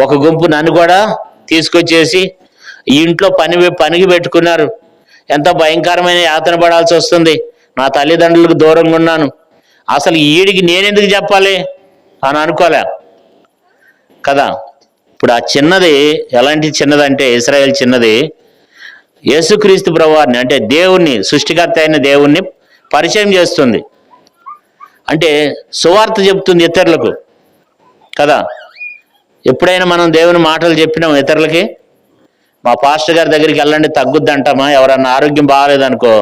ఒక గుంపు నన్ను కూడా తీసుకొచ్చేసి ఈ ఇంట్లో పనికి పెట్టుకున్నారు. ఎంతో భయంకరమైన యాతన పడాల్సి వస్తుంది, నా తల్లిదండ్రులకు దూరంగా ఉన్నాను, అసలు ఈడికి నేనెందుకు చెప్పాలి అని అనుకోలే కదా. ఇప్పుడు ఆ చిన్నది ఎలాంటి చిన్నదంటే, ఇశ్రాయేల్ చిన్నది యేసుక్రీస్తు ప్రభువారిని, అంటే దేవుణ్ణి, సృష్టికర్త అయిన దేవుణ్ణి పరిచయం చేస్తుంది. అంటే సువార్త చెప్తుంది ఇతరులకు కదా. ఎప్పుడైనా మనం దేవుని మాటలు చెప్పినాం ఇతరులకి, మా పాస్టర్ గారి దగ్గరికి వెళ్ళండి తగ్గుద్ది అంటామా? ఎవరన్నా ఆరోగ్యం బాగాలేదనుకో,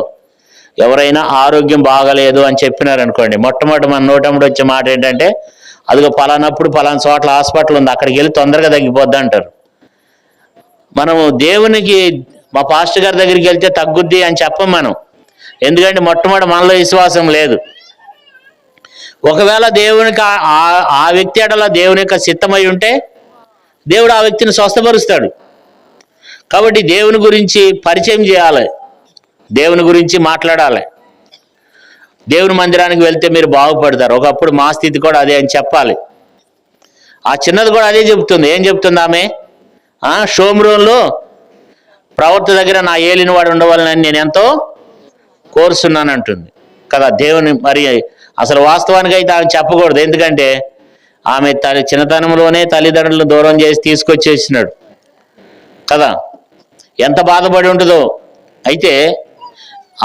ఎవరైనా ఆరోగ్యం బాగలేదు అని చెప్పినారనుకోండి, మొట్టమొదటి మన నోటముడు వచ్చే మాట ఏంటంటే, అదిగో పలానప్పుడు పలానా చోట్ల హాస్పిటల్ ఉంది, అక్కడికి వెళ్ళి తొందరగా తగ్గిపోద్ది అంటారు. మనము దేవునికి, మా పాస్టర్ గారి దగ్గరికి వెళ్తే తగ్గుద్ది అని చెప్పం మనం, ఎందుకంటే మొట్టమొదటి మనలో విశ్వాసం లేదు. ఒకవేళ దేవునికి ఆ వ్యక్తి ఎడల దేవుని యొక్క చిత్తమై ఉంటే దేవుడు ఆ వ్యక్తిని స్వస్థపరుస్తాడు. కాబట్టి దేవుని గురించి పరిచయం చేయాలి, దేవుని గురించి మాట్లాడాలి. దేవుని మందిరానికి వెళ్తే మీరు బాగుపడతారు. ఒకప్పుడు మా స్థితి కూడా అదే అని చెప్పాలి. ఆ చిన్నది కూడా అదే చెబుతుంది. ఏం చెప్తుంది ఆమె, షోమ్రోన్లో ప్రవర్త దగ్గర నా ఏలినవాడు ఉండవాలని నేను ఎంతో కోరుస్తున్నాను అంటుంది కదా. దేవుని మరి అసలు వాస్తవానికి అయితే ఆమె చెప్పకూడదు, ఎందుకంటే ఆమె చిన్నతనంలోనే తల్లిదండ్రులను దూరం చేసి తీసుకొచ్చేసినాడు కదా. ఎంత బాధపడి ఉంటుందో. అయితే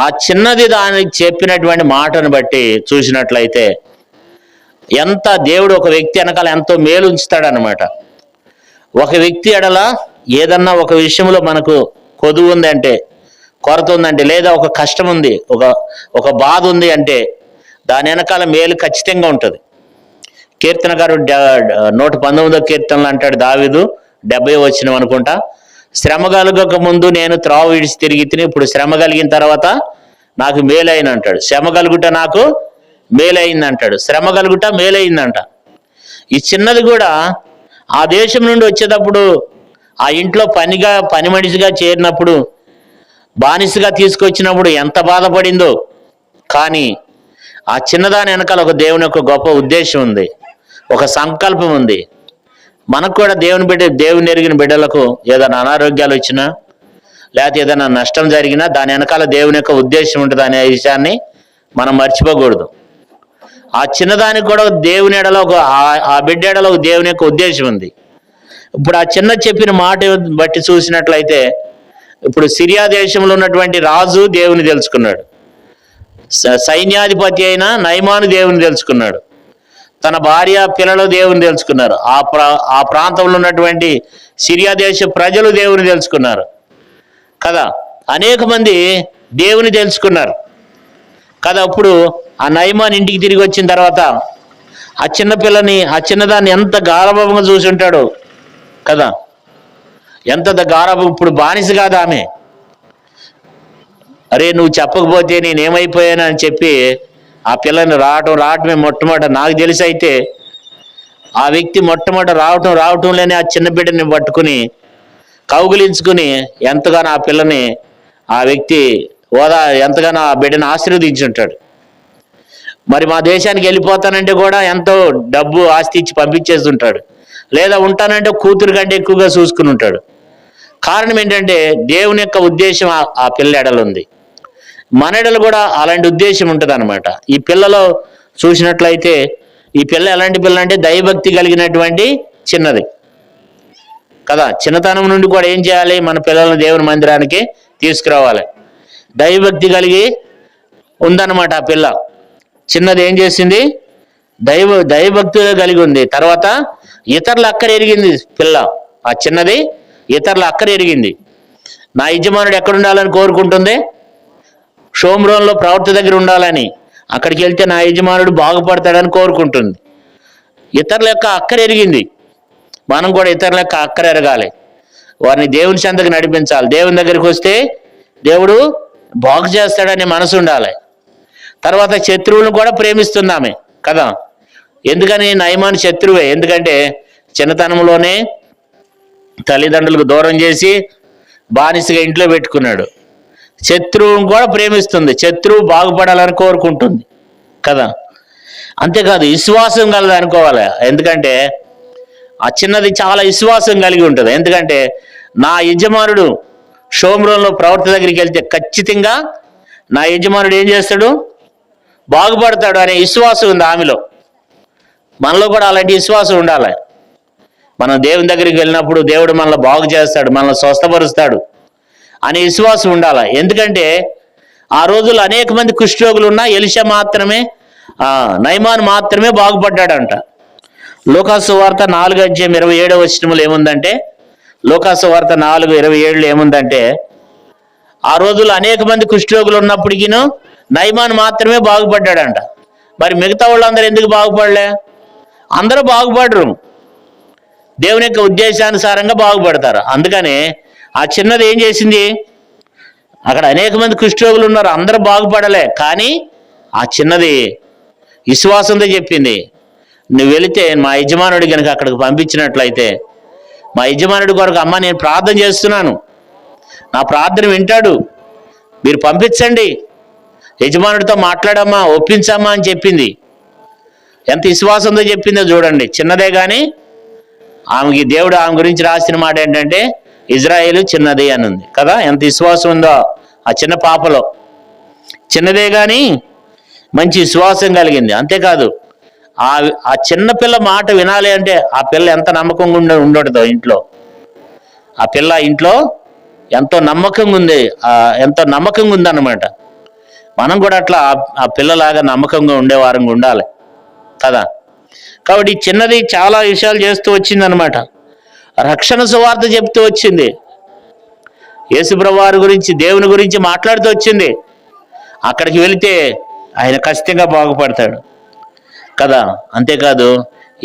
ఆ చిన్నది దానికి చెప్పినటువంటి మాటను బట్టి చూసినట్లయితే ఎంత దేవుడు ఒక వ్యక్తి వెనకాల ఎంతో మేలు ఉంచుతాడనమాట. ఒక వ్యక్తి ఎడల ఏదన్నా ఒక విషయంలో మనకు కొదువు ఉంది అంటే, కొరత ఉందంటే, లేదా ఒక కష్టం ఉంది, ఒక బాధ ఉంది అంటే దాని వెనకాల మేలు ఖచ్చితంగా ఉంటుంది. కీర్తనగారు 119వ కీర్తనలు అంటాడు దావీదు, 70 వచనం అనుకుంటా, శ్రమ కలగక ముందు నేను త్రావ విడిచి తిరిగి తిని, ఇప్పుడు శ్రమ కలిగిన తర్వాత నాకు మేలైన అంటాడు. శ్రమ కలుగుట నాకు మేలైంది అంటాడు, శ్రమ కలుగుట మేలైందంట. ఈ చిన్నది కూడా ఆ దేశం నుండి వచ్చేటప్పుడు, ఆ ఇంట్లో పని మనిషిగా చేరినప్పుడు, బానిసగా తీసుకొచ్చినప్పుడు ఎంత బాధపడిందో. కానీ ఆ చిన్నదాని వెనకాల ఒక దేవుని యొక్క గొప్ప ఉద్దేశం ఉంది, ఒక సంకల్పం ఉంది. మనకు కూడా దేవుని ఎరిగిన బిడ్డలకు ఏదైనా అనారోగ్యాలు వచ్చినా, లేకపోతే ఏదైనా నష్టం జరిగినా దాని వెనకాల దేవుని యొక్క ఉద్దేశం ఉంటుంది అనే విషయాన్ని మనం మర్చిపోకూడదు. ఆ చిన్నదానికి కూడా దేవుని ఎడలో ఆ బిడ్డ ఎడలో దేవుని యొక్క ఉద్దేశం ఉంది. ఇప్పుడు ఆ చిన్న చెప్పిన మాట బట్టి చూసినట్లయితే, ఇప్పుడు సిరియా దేశంలో ఉన్నటువంటి రాజు దేవుని తెలుసుకున్నాడు, సైన్యాధిపతి అయిన నయమాను దేవుని తెలుసుకున్నాడు, తన భార్య పిల్లలు దేవుని తెలుసుకున్నారు, ఆ ప్రాంతంలో ఉన్నటువంటి సిరియా దేశ ప్రజలు దేవుని తెలుసుకున్నారు కదా. అనేక మంది దేవుని తెలుసుకున్నారు కదా. అప్పుడు ఆ నయమాన్ ఇంటికి తిరిగి వచ్చిన తర్వాత ఆ చిన్నదాన్ని ఎంత గారభంగా చూసి ఉంటాడు కదా. ఎంత గారభం. ఇప్పుడు బానిస కాదు ఆమె, అరే నువ్వు చెప్పకపోతే నేనేమైపోయాను అని చెప్పి ఆ పిల్లని రావటమే మొట్టమొదట నాకు తెలిసి అయితే ఆ వ్యక్తి మొట్టమొదట రావటంలోనే ఆ చిన్న బిడ్డని పట్టుకుని కౌగిలించుకుని ఎంతగానో ఆ పిల్లని ఆ వ్యక్తి ఎంతగానో ఆ బిడ్డను ఆశీర్వదించుంటాడు. మరి మా దేశానికి వెళ్ళిపోతానంటే కూడా ఎంతో డబ్బు ఆస్తి ఇచ్చి పంపించేస్తుంటాడు, లేదా ఉంటానంటే కూతురు కంటే ఎక్కువగా చూసుకుని ఉంటాడు. కారణం ఏంటంటే దేవుని యొక్క ఉద్దేశం ఆ పిల్ల ఎడలు ఉంది. మన ఎడలు కూడా అలాంటి ఉద్దేశం ఉంటుంది అనమాట. ఈ పిల్లలో చూసినట్లయితే ఈ పిల్ల ఎలాంటి పిల్ల అంటే దైవభక్తి కలిగినటువంటి చిన్నది కదా. చిన్నతనం నుండి కూడా ఏం చేయాలి, మన పిల్లలను దేవుని మందిరానికి తీసుకురావాలి. దైవభక్తి కలిగి ఉందన్నమాట ఆ పిల్ల. చిన్నది ఏం చేసింది, దైవభక్తిగా కలిగి ఉంది. తర్వాత ఇతరుల అక్కర ఎరిగింది పిల్ల. ఆ చిన్నది ఇతరుల అక్కర ఎరిగింది. నా యజమానుడు ఎక్కడ ఉండాలని కోరుకుంటుంది, షోమ్రోన్లో ప్రవక్త దగ్గర ఉండాలని. అక్కడికి వెళ్తే నా యజమానుడు బాగుపడతాడని కోరుకుంటుంది. ఇతరుల యొక్క అక్కర ఎరిగింది. మనం కూడా ఇతరుల యొక్క అక్కర ఎరగాలి, వారిని దేవుని చెంతకు నడిపించాలి. దేవుని దగ్గరికి వస్తే దేవుడు బాగు చేస్తాడనే మనసు ఉండాలి. తర్వాత శత్రువులను కూడా ప్రేమిస్తున్నామే కదా. ఎందుకని నయమాను శత్రువే, ఎందుకంటే చిన్నతనంలోనే తల్లిదండ్రులకు దూరం చేసి బానిసగా ఇంట్లో పెట్టుకున్నాడు. శత్రువును కూడా ప్రేమిస్తుంది, శత్రువు బాగుపడాలని కోరుకుంటుంది కదా. అంతేకాదు విశ్వాసం కలదు అనుకోవాలి. ఎందుకంటే ఆ చిన్నది చాలా విశ్వాసం కలిగి ఉంటుంది. ఎందుకంటే నా యజమానుడు షోమ్రోన్లో ప్రవక్త దగ్గరికి వెళ్తే ఖచ్చితంగా నా యజమానుడు ఏం చేస్తాడు, బాగుపడతాడు అనే విశ్వాసం ఉంది ఆమెలో. మనలో కూడా అలాంటి విశ్వాసం ఉండాలి. మనం దేవుని దగ్గరికి వెళ్ళినప్పుడు దేవుడు మనల్ని బాగు చేస్తాడు, మనల్ని స్వస్థపరుస్తాడు అనే విశ్వాసం ఉండాలి. ఎందుకంటే ఆ రోజుల్లో అనేక మంది కుష్ఠరోగులు ఉన్నా ఎలీషా మాత్రమే, నయమాను మాత్రమే బాగుపడ్డాడంట. లూకాసు వార్త 4:27 ఏముందంటే, లూకాసు వార్త 4:27 ఏముందంటే, ఆ రోజుల్లో అనేక మంది కుష్ఠరోగులు ఉన్నప్పటికీను నయమాను మాత్రమే బాగుపడ్డాడంట. మరి మిగతా వాళ్ళందరూ ఎందుకు బాగుపడలే? అందరూ బాగుపడరు, దేవుని యొక్క ఉద్దేశానుసారంగా బాగుపడతారు. అందుకని ఆ చిన్నది ఏం చేసింది, అక్కడ అనేక మంది కుష్ఠరోగులు ఉన్నారు, అందరూ బాగుపడలే. కానీ ఆ చిన్నది విశ్వాసంతో చెప్పింది, నువ్వు వెళితే మా యజమానుడి కనుక అక్కడికి పంపించినట్లయితే మా యజమానుడి కొరకు, అమ్మ నేను ప్రార్థన చేస్తున్నాను, నా ప్రార్థన వింటాడు, మీరు పంపించండి, యజమానుడితో మాట్లాడమ్మా, ఒప్పించమ్మా అని చెప్పింది. ఎంత విశ్వాసంతో చెప్పిందో చూడండి. చిన్నదే కానీ ఆమెకి దేవుడు ఆమె గురించి రాసిన మాట ఏంటంటే ఇజ్రాయేలు చిన్నది అని ఉంది కదా. ఎంత విశ్వాసం ఉందో ఆ చిన్న పాపలో. చిన్నదే కానీ మంచి విశ్వాసం కలిగింది. అంతేకాదు ఆ చిన్న పిల్ల మాట వినాలి అంటే ఆ పిల్ల ఎంత నమ్మకంగా ఉండటదో ఇంట్లో. ఆ పిల్ల ఇంట్లో ఎంతో నమ్మకంగా ఉంది, ఎంతో నమ్మకంగా ఉందన్నమాట. మనం కూడా అట్లా ఆ పిల్లలాగా నమ్మకంగా ఉండేవారంగా ఉండాలి కదా. కాబట్టి చిన్నది చాలా విషయాలు చేస్తూ వచ్చిందనమాట. రక్షణ సువార్త చెప్తూ వచ్చింది, యేసుప్రభువు వారి గురించి, దేవుని గురించి మాట్లాడుతూ వచ్చింది. అక్కడికి వెళితే ఆయన ఖచ్చితంగా బాగుపడతాడు కదా. అంతేకాదు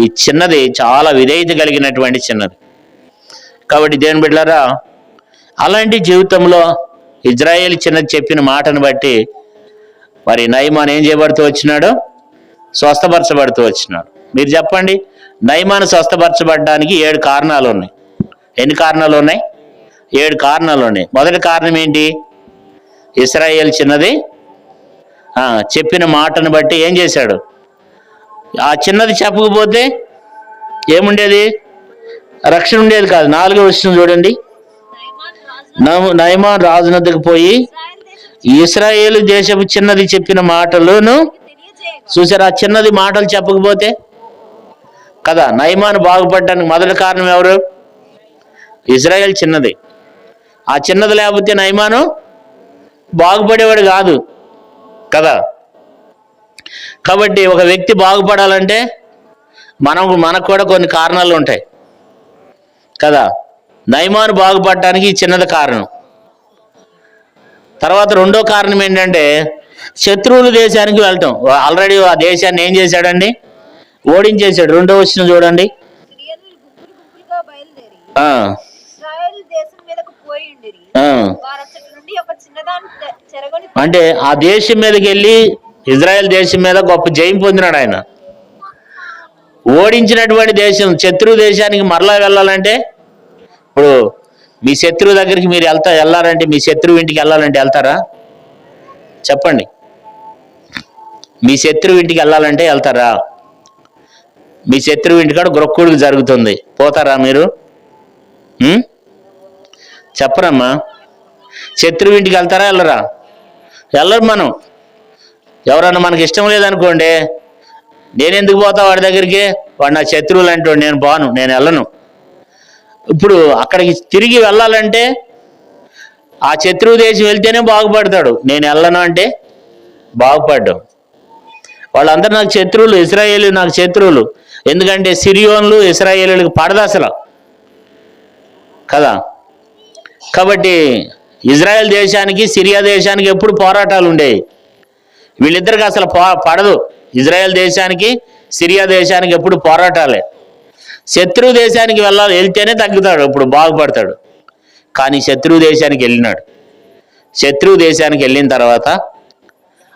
ఈ చిన్నది చాలా విధేయత కలిగినటువంటి చిన్నది. కాబట్టి దేవుని బిడ్డలారా, అలాంటి జీవితంలో ఇజ్రాయేల్ చిన్నది చెప్పిన మాటను బట్టి మరి నయమాను ఏం చేయబడుతూ వచ్చినాడు, స్వస్థపరచబడుతూ వచ్చినాడు. మీరు చెప్పండి, నయమాను స్వస్థపరచబడడానికి 7 కారణాలు ఉన్నాయి. ఎన్ని కారణాలు ఉన్నాయి? 7 కారణాలు ఉన్నాయి. మొదటి కారణం ఏంటి, ఇశ్రాయేల్ చిన్నది చెప్పిన మాటను బట్టి ఏం చేశాడు, ఆ చిన్నది చెప్పకపోతే ఏముండేది, రక్షణ ఉండేది కాదు. 4వ వచనం చూడండి, నయమాను రాజునద్దకు పోయి ఇశ్రాయేలు దేశపు చిన్నది చెప్పిన మాటలను చూసారు. ఆ చిన్నది మాటలు చెప్పకపోతే కదా నయమాను బాగుపడడానికి మొదటి కారణం ఎవరు, ఇజ్రాయేల్ చిన్నది. ఆ చిన్నది లేకపోతే నయమాను బాగుపడేవాడు కాదు కదా. కాబట్టి ఒక వ్యక్తి బాగుపడాలంటే మనకు కూడా కొన్ని కారణాలు ఉంటాయి కదా. నయమాను బాగుపడటానికి చిన్నది కారణం. తర్వాత రెండో కారణం ఏంటంటే శత్రువుల దేశానికి వెళ్ళటం. ఆల్రెడీ ఆ దేశాన్ని ఏం చేశాడండి, ఓడించేశాడు. 2వ వచనం చూడండి, వెళ్ళి ఒక చిన్నదాన్ని చెరగొని అంటే ఆ దేశం మీదకి వెళ్ళి ఇజ్రాయెల్ దేశం మీద గొప్ప జయం పొందినాడు ఆయన. ఓడించినటువంటి దేశం శత్రు దేశానికి మరలా వెళ్ళాలంటే, ఇప్పుడు మీ శత్రువు దగ్గరికి మీరు వెళ్ళాలంటే, మీ శత్రువు ఇంటికి వెళ్ళాలంటే వెళ్తారా? చెప్పండి. మీ శత్రువు ఇంటికి వెళ్ళాలంటే వెళ్తారా? మీ శత్రువు ఇంటికాడ గ్రొక్కుడుకు జరుగుతుంది, పోతారా మీరు? చెప్పరమ్మా. శత్రువు ఇంటికి వెళ్తారా వెళ్ళరా? వెళ్ళరు. మనం ఎవరన్నా మనకి ఇష్టం లేదనుకోండి, నేను ఎందుకు పోతా వాడి దగ్గరికి, వాడు నా శత్రువులు అంటూ నేను పోను, నేను వెళ్ళను. ఇప్పుడు అక్కడికి తిరిగి వెళ్ళాలంటే ఆ శత్రువు దేశం వెళ్తేనే బాగుపడతాడు. నేను వెళ్ళను అంటే బాగుపడ్డాం. వాళ్ళందరూ నాకు శత్రువులు, ఇశ్రాయేలు నాకు శత్రువులు. ఎందుకంటే సిరియోన్లు ఇశ్రాయేలులకు పడదు అసలు కదా. కాబట్టి ఇజ్రాయెల్ దేశానికి సిరియా దేశానికి ఎప్పుడు పోరాటాలు ఉండేవి. వీళ్ళిద్దరికి అసలు పడదు. ఇజ్రాయెల్ దేశానికి సిరియా దేశానికి ఎప్పుడు పోరాటాలే. శత్రువు దేశానికి వెళ్తేనే తగ్గుతాడు, ఇప్పుడు బాగుపడతాడు. కానీ శత్రువు దేశానికి వెళ్ళినాడు. శత్రువు దేశానికి వెళ్ళిన తర్వాత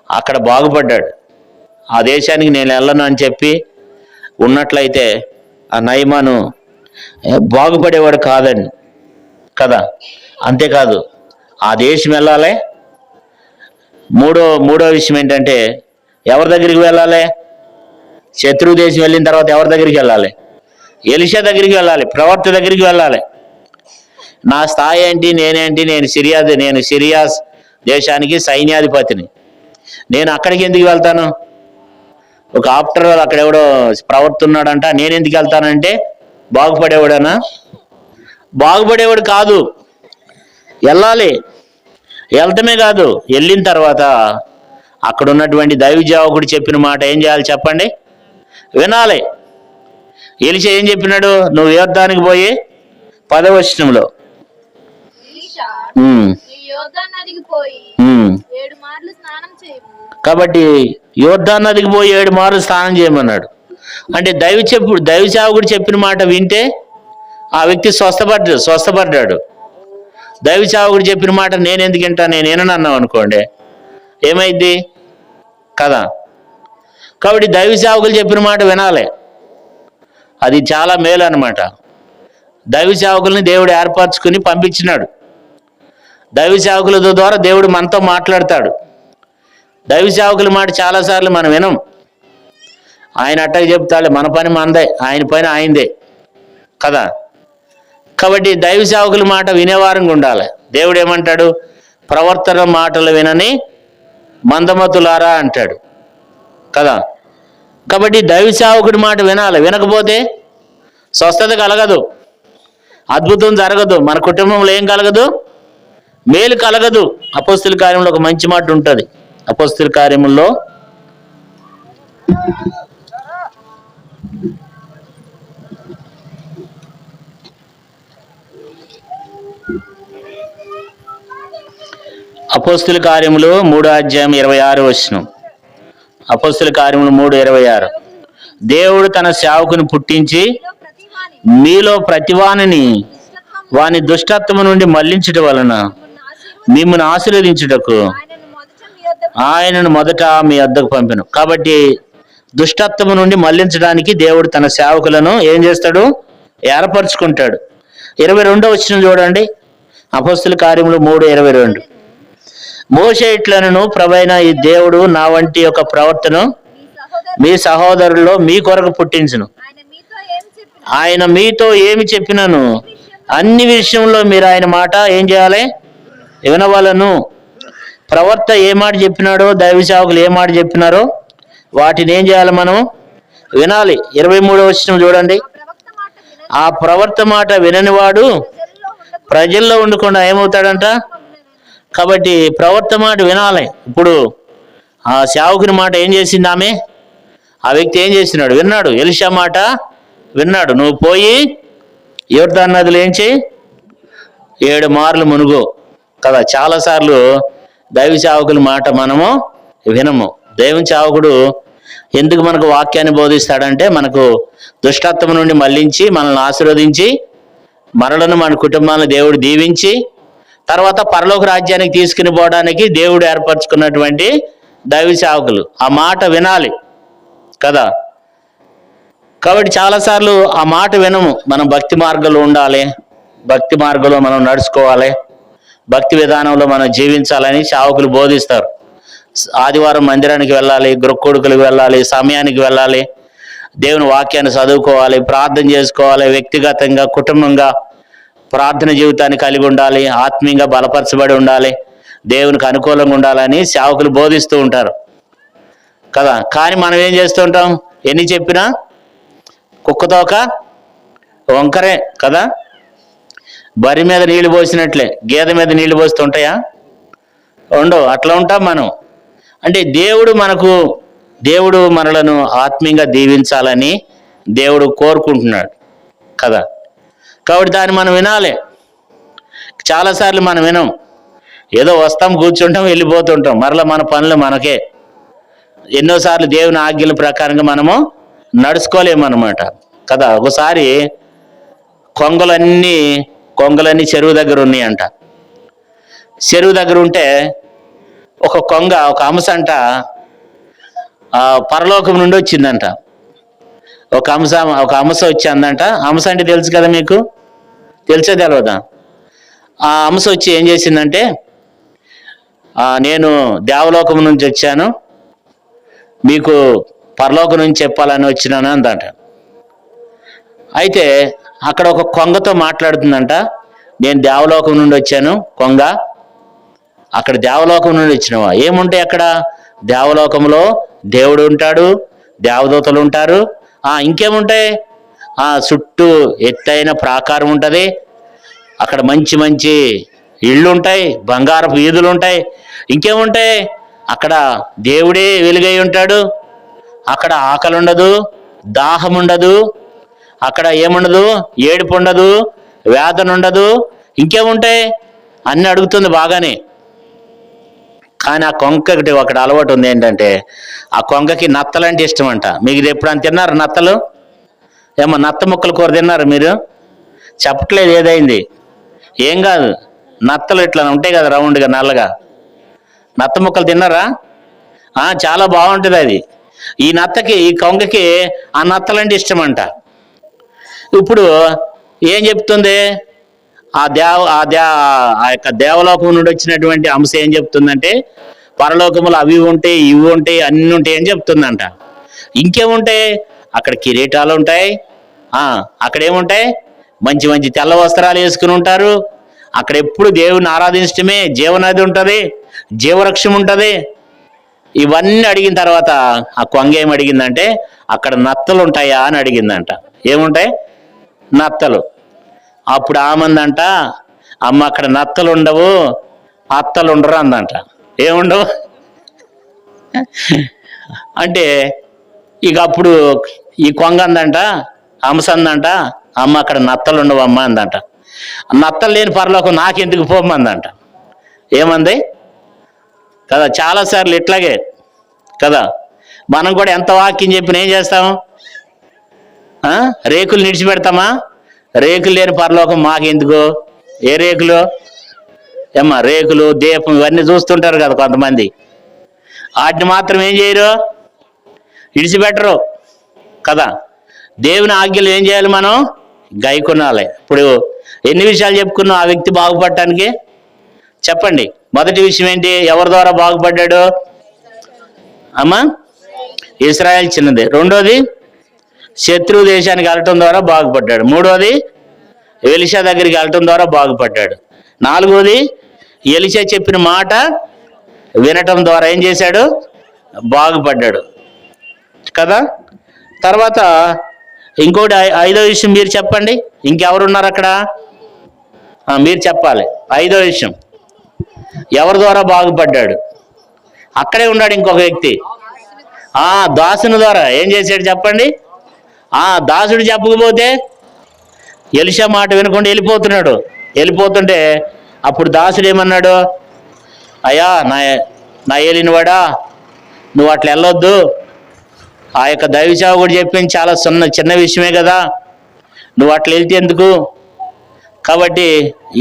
అక్కడ బాగుపడ్డాడు. ఆ దేశానికి నేను వెళ్ళను అని చెప్పి ఉన్నట్లయితే ఆ నయమాను బాగుపడేవాడు కాదండి కదా. అంతేకాదు, ఆ దేశం వెళ్ళాలి. మూడో విషయం ఏంటంటే, ఎవరి దగ్గరికి వెళ్ళాలి? శత్రువు దేశం వెళ్ళిన తర్వాత ఎవరి దగ్గరికి వెళ్ళాలి? ఎలీషా దగ్గరికి వెళ్ళాలి, ప్రవక్త దగ్గరికి వెళ్ళాలి. నా స్థాయి ఏంటి, నేనేంటి, నేను సిరియా దేశానికి సైన్యాధిపతిని, నేను అక్కడికి ఎందుకు వెళ్తాను? ఒక ఆఫ్టర్ ఆల్ అక్కడ ఎవడో ప్రవక్త ఉన్నాడంట, నేను ఎందుకు వెళ్తానంటే బాగుపడేవాడనా? బాగుపడేవాడు కాదు. వెళ్ళాలి. వెళ్తమే కాదు, వెళ్ళిన తర్వాత అక్కడ ఉన్నటువంటి దైవజావకుడు చెప్పిన మాట ఏం చేయాలి చెప్పండి? వినాలి. ఎలీషా ఏం చెప్పినాడు? నువ్వు యుద్ధానికి పోయి 10వ వచనంలో కాబట్టి యోర్దాను నదికి పోయి 7 మార్లు స్నానం చేయమన్నాడు. అంటే దైవసేవకుడు చెప్పిన మాట వింటే ఆ వ్యక్తి స్వస్థపడ్డాడు. దైవసేవకుడు చెప్పిన మాట నేను ఎందుకు వింటా, నేనేనని అన్నావు అనుకోండి, ఏమైంది కదా. కాబట్టి దైవసేవకులు చెప్పిన మాట వినాలి. అది చాలా మేలు అన్నమాట. దైవ సేవకుల్ని దేవుడు ఏర్పరచుకుని పంపించినాడు. దైవ సేవకుల ద్వారా దేవుడు మనతో మాట్లాడతాడు. దైవ సేవకుల మాట చాలాసార్లు మనం వినం. ఆయన అట్టగా చెప్తాడు, మన పని మనదే, ఆయన పని ఆయనదే కదా. కాబట్టి దైవ సేవకుల మాట వినేవారంగా ఉండాలి. దేవుడు ఏమంటాడు? ప్రవర్తన మాటలు వినని మందమతులారా అంటాడు కదా. కాబట్టి దైవ సేవకుడి మాట వినాలి. వినకపోతే స్వస్థత కలగదు, అద్భుతం జరగదు, మన కుటుంబంలో ఏం కలగదు, మేలు కలగదు. అపోస్తుల కార్యంలో ఒక మంచి మాట ఉంటుంది. అపోస్తుల కార్యముల్లో అపోస్తుల కార్యములు 3వ అధ్యాయం 26వ వచనం. అపోస్తుల కార్యములు 3:26. దేవుడు తన సేవకుని పుట్టించి మీలో ప్రతివానిని వాని దుష్టత్వము నుండి మళ్లించుట వలన మిమ్మల్ని ఆశీర్వదించుటకు ఆయనను మొదట మీ వద్దకు పంపెను. కాబట్టి దుష్టత్వము నుండి మళ్లించడానికి దేవుడు తన సేవకులను ఏం చేస్తాడు? ఏర్పరచుకుంటాడు. 22వ వచనం చూడండి. అపోస్తుల కార్యములు 3:22. మోషే ఇట్లనను ప్రభువైన ఈ దేవుడు నా వంటి ఒక ప్రవర్తన మీ సహోదరుల్లో మీ కొరకు పుట్టించును. ఆయన మీతో ఏమి చెప్పినను అన్ని విషయంలో మీరు ఆయన మాట ఏం చేయాలి? వినవలను. ప్రవర్త ఏ మాట చెప్పినాడో, దైవ సేవకులు ఏ మాట చెప్పినారో వాటిని ఏం చేయాలి? మనం వినాలి. 23వ వచనం చూడండి. ఆ ప్రవర్త మాట విననివాడు ప్రజల్లో ఉండకుండా ఏమవుతాడంట? కాబట్టి ప్రవర్త మాట వినాలి. ఇప్పుడు ఆ సేవకుని మాట ఏం చేసింది ఆమె? ఆ వ్యక్తి ఏం చేసినాడు? విన్నాడు. ఎలీషా మాట విన్నాడు. నువ్వు పోయి యోర్దాను నదిలో ఏం చేయి? 7 మార్లు మునుగు కదా. చాలాసార్లు దైవ సేవకుల మాట మనము వినము. దేవుని సేవకుడు ఎందుకు మనకు వాక్యాన్ని బోధిస్తాడంటే, మనకు దుష్టత్వం నుండి మళ్లించి మనల్ని ఆశీర్వదించి మరలను మన కుటుంబాలను దేవుడు దీవించి తర్వాత పరలోక రాజ్యానికి తీసుకుని పోవడానికి దేవుడు ఏర్పరచుకున్నటువంటి దైవ సేవకులు. ఆ మాట వినాలి కదా. కాబట్టి చాలాసార్లు ఆ మాట వినము. మనం భక్తి మార్గంలో ఉండాలి, భక్తి మార్గంలో మనం నడుచుకోవాలి, భక్తి విధానంలో మనం జీవించాలని సేవకులు బోధిస్తారు. ఆదివారం మందిరానికి వెళ్ళాలి, గృహకొడుకులకు వెళ్ళాలి, సమయానికి వెళ్ళాలి, దేవుని వాక్యాన్ని చదువుకోవాలి, ప్రార్థన చేసుకోవాలి, వ్యక్తిగతంగా కుటుంబంగా ప్రార్థన జీవితాన్ని కలిగి ఉండాలి, ఆత్మీయంగా బలపరచబడి ఉండాలి, దేవునికి అనుకూలంగా ఉండాలని సేవకులు బోధిస్తూ ఉంటారు కదా. కానీ మనం ఏం చేస్తూ ఉంటాం? ఎన్ని చెప్పినా కుక్కతోక వంకరే కదా. బరి మీద నీళ్లు పోసినట్లే గేదె మీద నీళ్లు పోస్తుంటాయా? ఉండవు. అట్లా ఉంటాం మనం. అంటే దేవుడు మనలను ఆత్మీయంగా దీవించాలని దేవుడు కోరుకుంటున్నాడు కదా. కాబట్టి దాన్ని మనం వినాలి. చాలాసార్లు మనం వినం. ఏదో వస్తాం, కూర్చుంటాం, వెళ్ళిపోతుంటాం, మరలా మన పనులు మనకే. ఎన్నోసార్లు దేవుని ఆజ్ఞల ప్రకారంగా మనము నడుచుకోలేమన్నమాట కదా. ఒకసారి కొంగలన్నీ చెరువు దగ్గర ఉన్నాయంట. చెరువు దగ్గర ఉంటే ఒక హంసంట పరలోకం నుండి వచ్చిందంట. ఒక హంస వచ్చిందంట. హంస అంటే తెలుసు కదా మీకు, తెలిసే తెలియదా? ఆ హంస వచ్చి ఏం చేసిందంటే, నేను దేవలోకం నుంచి వచ్చాను, మీకు పరలోకం నుంచి చెప్పాలని వచ్చినాను అందంట. అయితే అక్కడ ఒక కొంగతో మాట్లాడుతుందంట. నేను దేవలోకం నుండి వచ్చాను కొంగ. అక్కడ దేవలోకం నుండి వచ్చినవా? ఏముంటాయి అక్కడ? దేవలోకంలో దేవుడు ఉంటాడు, దేవదూతలు ఉంటారు. ఇంకేముంటాయి? చుట్టూ ఎత్తైన ప్రాకారం ఉంటుంది, అక్కడ మంచి మంచి ఇళ్ళు ఉంటాయి, బంగారపు వీధులు ఉంటాయి. ఇంకేముంటాయి? అక్కడ దేవుడే వెలుగై ఉంటాడు. అక్కడ ఆకలి ఉండదు, దాహం ఉండదు, అక్కడ ఏముండదు, ఏడుపు ఉండదు, వేదన ఉండదు. ఇంకేముంటాయి? అన్నీ అడుగుతుంది బాగానే. కానీ ఆ కొంగకి ఒకటి అలవాటు ఉంది. ఏంటంటే ఆ కొంగకి నత్తలంటే ఇష్టం అంట. మీకు ఇది ఎప్పుడైనా తిన్నారు నత్తలు? నత్త ముక్కల కూర తిన్నారు మీరు? చెప్పట్లేదు ఏదైంది? ఏం కాదు, నత్తలు ఇట్లా ఉంటాయి కదా రౌండ్గా నల్లగా. నత్త ముక్కలు తిన్నారా? చాలా బాగుంటుంది అది. ఈ కొంగకి ఆ నత్తలంటే ఇష్టం అంట. ఇప్పుడు ఏం చెప్తుంది? ఆ యొక్క దేవలోకం నుండి వచ్చినటువంటి అంశ ఏం చెప్తుందంటే, పరలోకములు అవి ఉంటాయి, ఇవి ఉంటాయి, అన్ని ఉంటాయి అని చెప్తుందంట. ఇంకేముంటాయి? అక్కడ కిరీటాలు ఉంటాయి, అక్కడ ఏముంటాయి? మంచి మంచి తెల్ల వస్త్రాలు వేసుకుని ఉంటారు. అక్కడ ఎప్పుడు దేవుని ఆరాధించడమే, జీవనది ఉంటుంది, జీవవృక్షం ఉంటుంది. ఇవన్నీ అడిగిన తర్వాత ఆ కొంగ ఏం అడిగిందంటే, అక్కడ నత్తలు ఉంటాయా అని అడిగిందంట. ఏముంటాయి? నత్తలు. అప్పుడు ఆమందంట, అమ్మ అక్కడ నత్తలు ఉండవు, అత్తలు ఉండరు అందంట. ఏముండవు అంటే ఇక అప్పుడు ఈ కొంగ అందంట, హంస అందంట, అమ్మ అక్కడ నత్తలు ఉండవు అమ్మ అందంట. నత్తలు లేని పరలోకం నాకెందుకు పోమందంట. ఏమంది కదా. చాలాసార్లు ఇట్లాగే కదా. మనం కూడా ఎంత వాక్యం చెప్పిన ఏం చేస్తాం? రేకులు నిడిచిపెడతామా? రేకులు లేని పరలోకం మాకెందుకు? ఏ రేకులు? రేకులు, దీపం ఇవన్నీ చూస్తుంటారు కదా కొంతమంది. వాటిని మాత్రం ఏం చేయరు, విడిచిపెట్టరు కదా. దేవుని ఆజ్ఞలు ఏం చేయాలి? మనం గైకొనాలి. ఇప్పుడు ఎన్ని విషయాలు చెప్పుకున్నాం ఆ వ్యక్తి బాగుపడటానికి? చెప్పండి. మొదటి విషయం ఏంటి? ఎవరి ద్వారా బాగుపడ్డాడు? ఇశ్రాయేల్ చిన్నది. రెండోది, శత్రు దేశానికి వెళ్ళటం ద్వారా బాగుపడ్డాడు. మూడోది, ఎలీషా దగ్గరికి వెళ్ళటం ద్వారా బాగుపడ్డాడు. నాలుగోది, ఎలీషా చెప్పిన మాట వినటం ద్వారా ఏం చేశాడు? బాగుపడ్డాడు కదా. తర్వాత ఇంకోటి ఐదో విషయం మీరు చెప్పండి. ఇంకెవరున్నారు అక్కడ? మీరు చెప్పాలి. ఐదో విషయం ఎవరి ద్వారా బాగుపడ్డాడు? అక్కడే ఉన్నాడు ఇంకొక వ్యక్తి, దాసుని ద్వారా. ఏం చేశాడు చెప్పండి? దాసుడు చెప్పకపోతే ఎలీషా మాట వినకుండా వెళ్ళిపోతుంటే అప్పుడు దాసుడు ఏమన్నాడు? అయ్యా నా ఏలినవాడా, నువ్వు అట్లా వెళ్ళొద్దు. ఆ యొక్క దైవసేవకుడు చెప్పింది చాలా చిన్న విషయమే కదా, నువ్వు అట్లా వెళ్తే ఎందుకు? కాబట్టి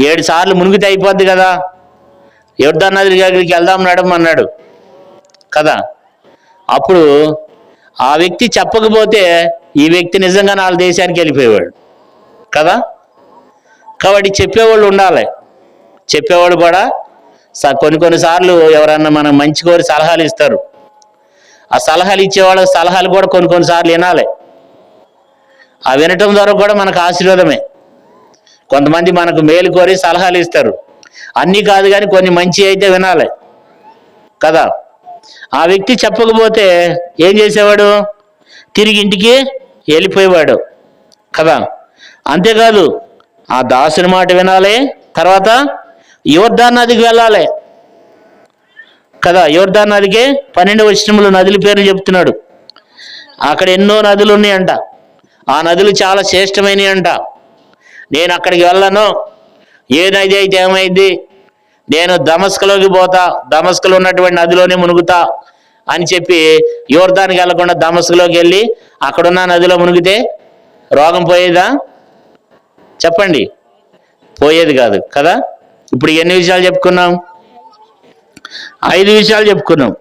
7 సార్లు మునిగితే అయిపోద్ది కదా, యోర్దాను నది దగ్గరికి వెళ్దాం నడమ అన్నాడు కదా. అప్పుడు ఆ వ్యక్తి చెప్పకపోతే ఈ వ్యక్తి నిజంగా వాళ్ళ దేశానికి వెళ్ళిపోయేవాడు కదా. కాబట్టి చెప్పేవాళ్ళు ఉండాలి. చెప్పేవాళ్ళు కూడా కొన్నిసార్లు ఎవరన్నా మనం మంచి కోరి సలహాలు ఇస్తారు. ఆ సలహాలు ఇచ్చేవాళ్ళ సలహాలు కూడా కొన్నిసార్లు వినాలి. ఆ వినటం ద్వారా కూడా మనకు ఆశీర్వాదమే. కొంతమంది మనకు మేలు కోరి సలహాలు ఇస్తారు, అన్నీ కాదు కానీ కొన్ని మంచి అయితే వినాలి కదా. ఆ వ్యక్తి చెప్పకపోతే ఏం చేసేవాడు, తిరిగి ఇంటికి వెళ్ళిపోయేవాడు కదా. అంతేకాదు ఆ దాసుని మాట వినాలి. తర్వాత యోర్దాను నదికి వెళ్ళాలి కదా. యోర్దాను నదికి 12వ వచనంలో నదుల పేర్లు చెప్తున్నాడు. అక్కడ ఎన్నో నదులు ఉన్నాయంట. ఆ నదులు చాలా శ్రేష్టమైనవి అంట. నేను అక్కడికి వెళ్ళను, ఏ నది అయితే ఏమైంది, నేను దమస్కులోకి పోతా, దమస్కులో ఉన్నటువంటి నదిలోనే మునుగుతా అని చెప్పి యోర్దానికి వెళ్ళకుండా దమస్కులోకి వెళ్ళి అక్కడున్న నదిలో మునిగితే రోగం పోయేదా? చెప్పండి, పోయేది కాదు కదా. ఇప్పుడు ఎన్ని విషయాలు చెప్పుకున్నాం? 5 విషయాలు చెప్పుకున్నాం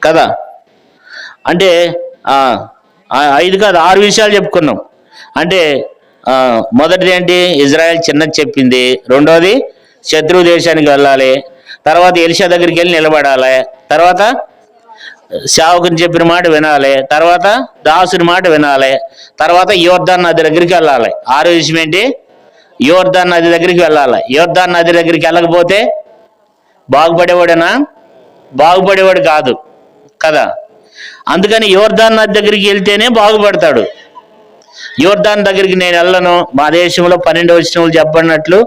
కదా. అంటే 5 కాదు 6 విషయాలు చెప్పుకున్నాం. అంటే మొదటిది ఏంటి, ఇజ్రాయెల్ చిన్నది చెప్పింది. రెండోది శత్రువు దేశానికి వెళ్ళాలి. తర్వాత ఎలీషా దగ్గరికి వెళ్ళి నిలబడాలి. తర్వాత సేవకుని చెప్పిన మాట వినాలి. తర్వాత దాసుని మాట వినాలి. తర్వాత యోర్దాను నది దగ్గరికి వెళ్ళాలి. 6వ విషయం ఏంటి, యోర్దాను నది దగ్గరికి వెళ్ళాలి. యోర్దాను నది దగ్గరికి వెళ్ళకపోతే బాగుపడేవాడేనా? బాగుపడేవాడు కాదు కదా. అందుకని యోర్దాను నది దగ్గరికి వెళ్తేనే బాగుపడతాడు. యోర్దాను దగ్గరికి నేను వెళ్ళను, మా దేశంలో 12వ వచనంలో చెప్పబడినట్లు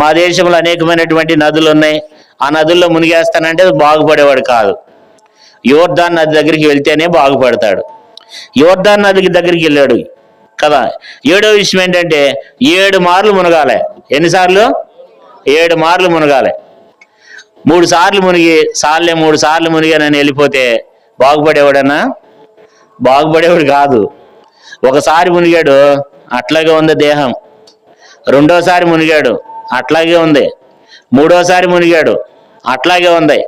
మా దేశంలో అనేకమైనటువంటి నదులు ఉన్నాయి, ఆ నదుల్లో మునిగేస్తానంటే బాగుపడేవాడు కాదు. యోర్దాను నది దగ్గరికి వెళ్తేనే బాగుపడతాడు. యోర్దాను నదికి దగ్గరికి వెళ్ళాడు కదా. 7వ విషయం ఏంటంటే 7 మార్లు మునగాలి. ఎన్నిసార్లు? 7 మార్లు మునగాలి. 3 సార్లు మునిగి 3 సార్లు మునిగానని వెళ్ళిపోతే బాగుపడేవాడన్నా? బాగుపడేవాడు కాదు. ఒకసారి మునిగాడు, అట్లాగే ఉంది దేహం. రెండోసారి మునిగాడు, అట్లాగే ఉంది. మూడోసారి మునిగాడు, అట్లాగే ఉంది.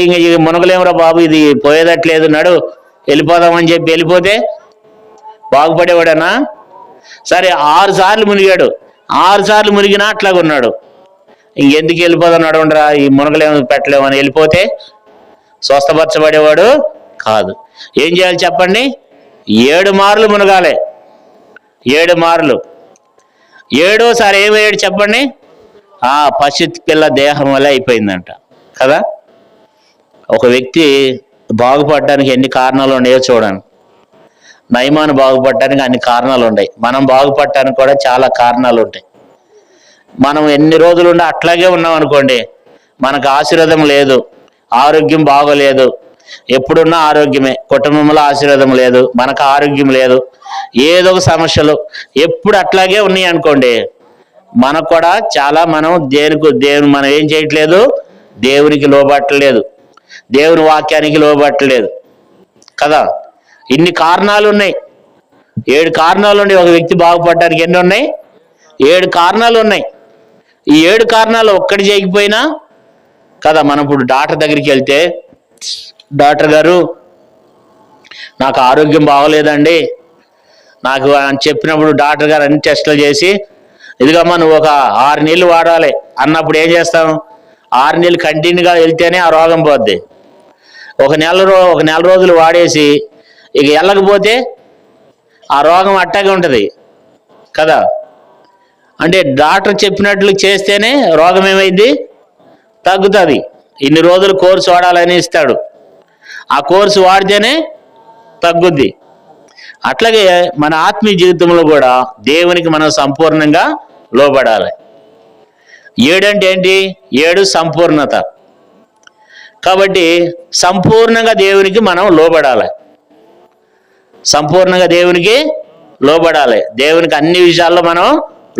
ఇంక మునగలేమురా బాబు, ఇది పోయేదట్లేదు, నడు వెళ్ళిపోదామని చెప్పి వెళ్ళిపోతే బాగుపడేవాడనా? సరే 6 సార్లు మునిగాడు, 6 సార్లు మునిగినా అట్లాగే ఉన్నాడు. ఇంకెందుకు వెళ్ళిపోదాం, నడవండిరా, ఈ మునగలేము పెట్టలేము అని వెళ్ళిపోతే స్వస్థపరచబడేవాడు కాదు. ఏం చేయాలి చెప్పండి? 7 మార్లు మునగాలి. 7 మార్లు. 7వసారి ఏమయ్యాడు చెప్పండి? ఆ పసిత్ పిల్ల దేహం వల్ల అయిపోయిందంట కదా. ఒక వ్యక్తి బాగుపడడానికి ఎన్ని కారణాలు ఉన్నాయో చూడండి. నయమాను బాగుపడటానికి అన్ని కారణాలు ఉన్నాయి. మనం బాగుపడటానికి కూడా చాలా కారణాలు ఉంటాయి. మనం ఎన్ని రోజులు ఉండి అట్లాగే ఉన్నాం అనుకోండి, మనకు ఆశీర్వాదం లేదు, ఆరోగ్యం బాగోలేదు, ఎప్పుడున్నా ఆరోగ్యమే, కుటుంబంలో ఆశీర్వాదం లేదు, మనకు ఆరోగ్యం లేదు, ఏదో ఒక సమస్యలు ఎప్పుడు అట్లాగే ఉన్నాయి అనుకోండి, మనకు కూడా చాలా మనం దేవుని మనం ఏం చేయట్లేదు, దేవునికి లోబట్టలేదు, దేవుని వాక్యానికి లోబట్టలేదు కదా. ఇన్ని కారణాలు ఉన్నాయి. 7 కారణాలు ఉన్నాయి. ఒక వ్యక్తి బాగుపడటానికి ఎన్ని ఉన్నాయి? 7 కారణాలు ఉన్నాయి. ఈ 7 కారణాలు ఒక్కటి చేయకపోయినా కదా. మనం ఇప్పుడు డాక్టర్ దగ్గరికి వెళ్తే, డాక్టర్ గారు నాకు ఆరోగ్యం బాగోలేదండి నాకు అని చెప్పినప్పుడు డాక్టర్ గారు అన్ని టెస్టులు చేసి, ఇదిగమ్మా నువ్వు ఒక 6 నెలలు వాడాలి అన్నప్పుడు ఏం చేస్తాం? 6 నెలలు కంటిన్యూగా వెళ్తేనే ఆ రోగం పోద్ది. ఒక నెల రోజులు వాడేసి ఇక వెళ్ళకపోతే ఆ రోగం అట్టాగే ఉంటుంది కదా. అంటే డాక్టర్ చెప్పినట్లు చేస్తేనే రోగం ఏమైంది? తగ్గుతుంది. ఇన్ని రోజులు కోర్సు వాడాలని ఇస్తాడు, ఆ కోర్సు వాడితేనే తగ్గుద్ది. అట్లాగే మన ఆత్మీయ జీవితంలో కూడా దేవునికి మనం సంపూర్ణంగా లోబడాలి. 7 అంటే ఏంటి? 7 సంపూర్ణత. కాబట్టి సంపూర్ణంగా దేవునికి మనం లోబడాలి. సంపూర్ణంగా దేవునికి లోబడాలి. దేవునికి అన్ని విషయాల్లో మనం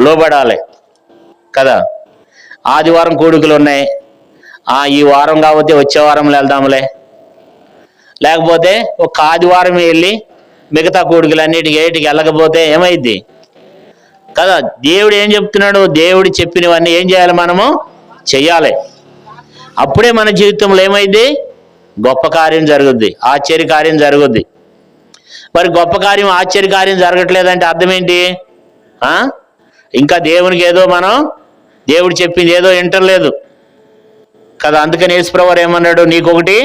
లోబడాలి కదా. ఆదివారం కూడుకులు ఉన్నాయి, ఈ వారం కాకపోతే వచ్చే వారంలో వెళ్దాంలే, లేకపోతే ఒక ఆదివారం వెళ్ళి మిగతా కూడుకులు అన్నిటికి ఏటికి వెళ్ళకపోతే ఏమైద్ది? కదా. దేవుడు ఏం చెప్తున్నాడు? దేవుడు చెప్పినవన్నీ ఏం చేయాలి? మనము చెయ్యాలి. అప్పుడే మన జీవితంలో ఏమైంది? గొప్ప కార్యం జరుగుద్ది, ఆశ్చర్య కార్యం జరుగుద్ది. మరి గొప్ప కార్యం ఆశ్చర్య కార్యం జరగట్లేదంటే అర్థం ఏంటి? ఇంకా దేవునికి ఏదో మనం దేవుడు చెప్పింది ఏదో వింటలేదు కదా. అందుకని యేసుప్రభువు ఏమన్నాడు? నీకొకటి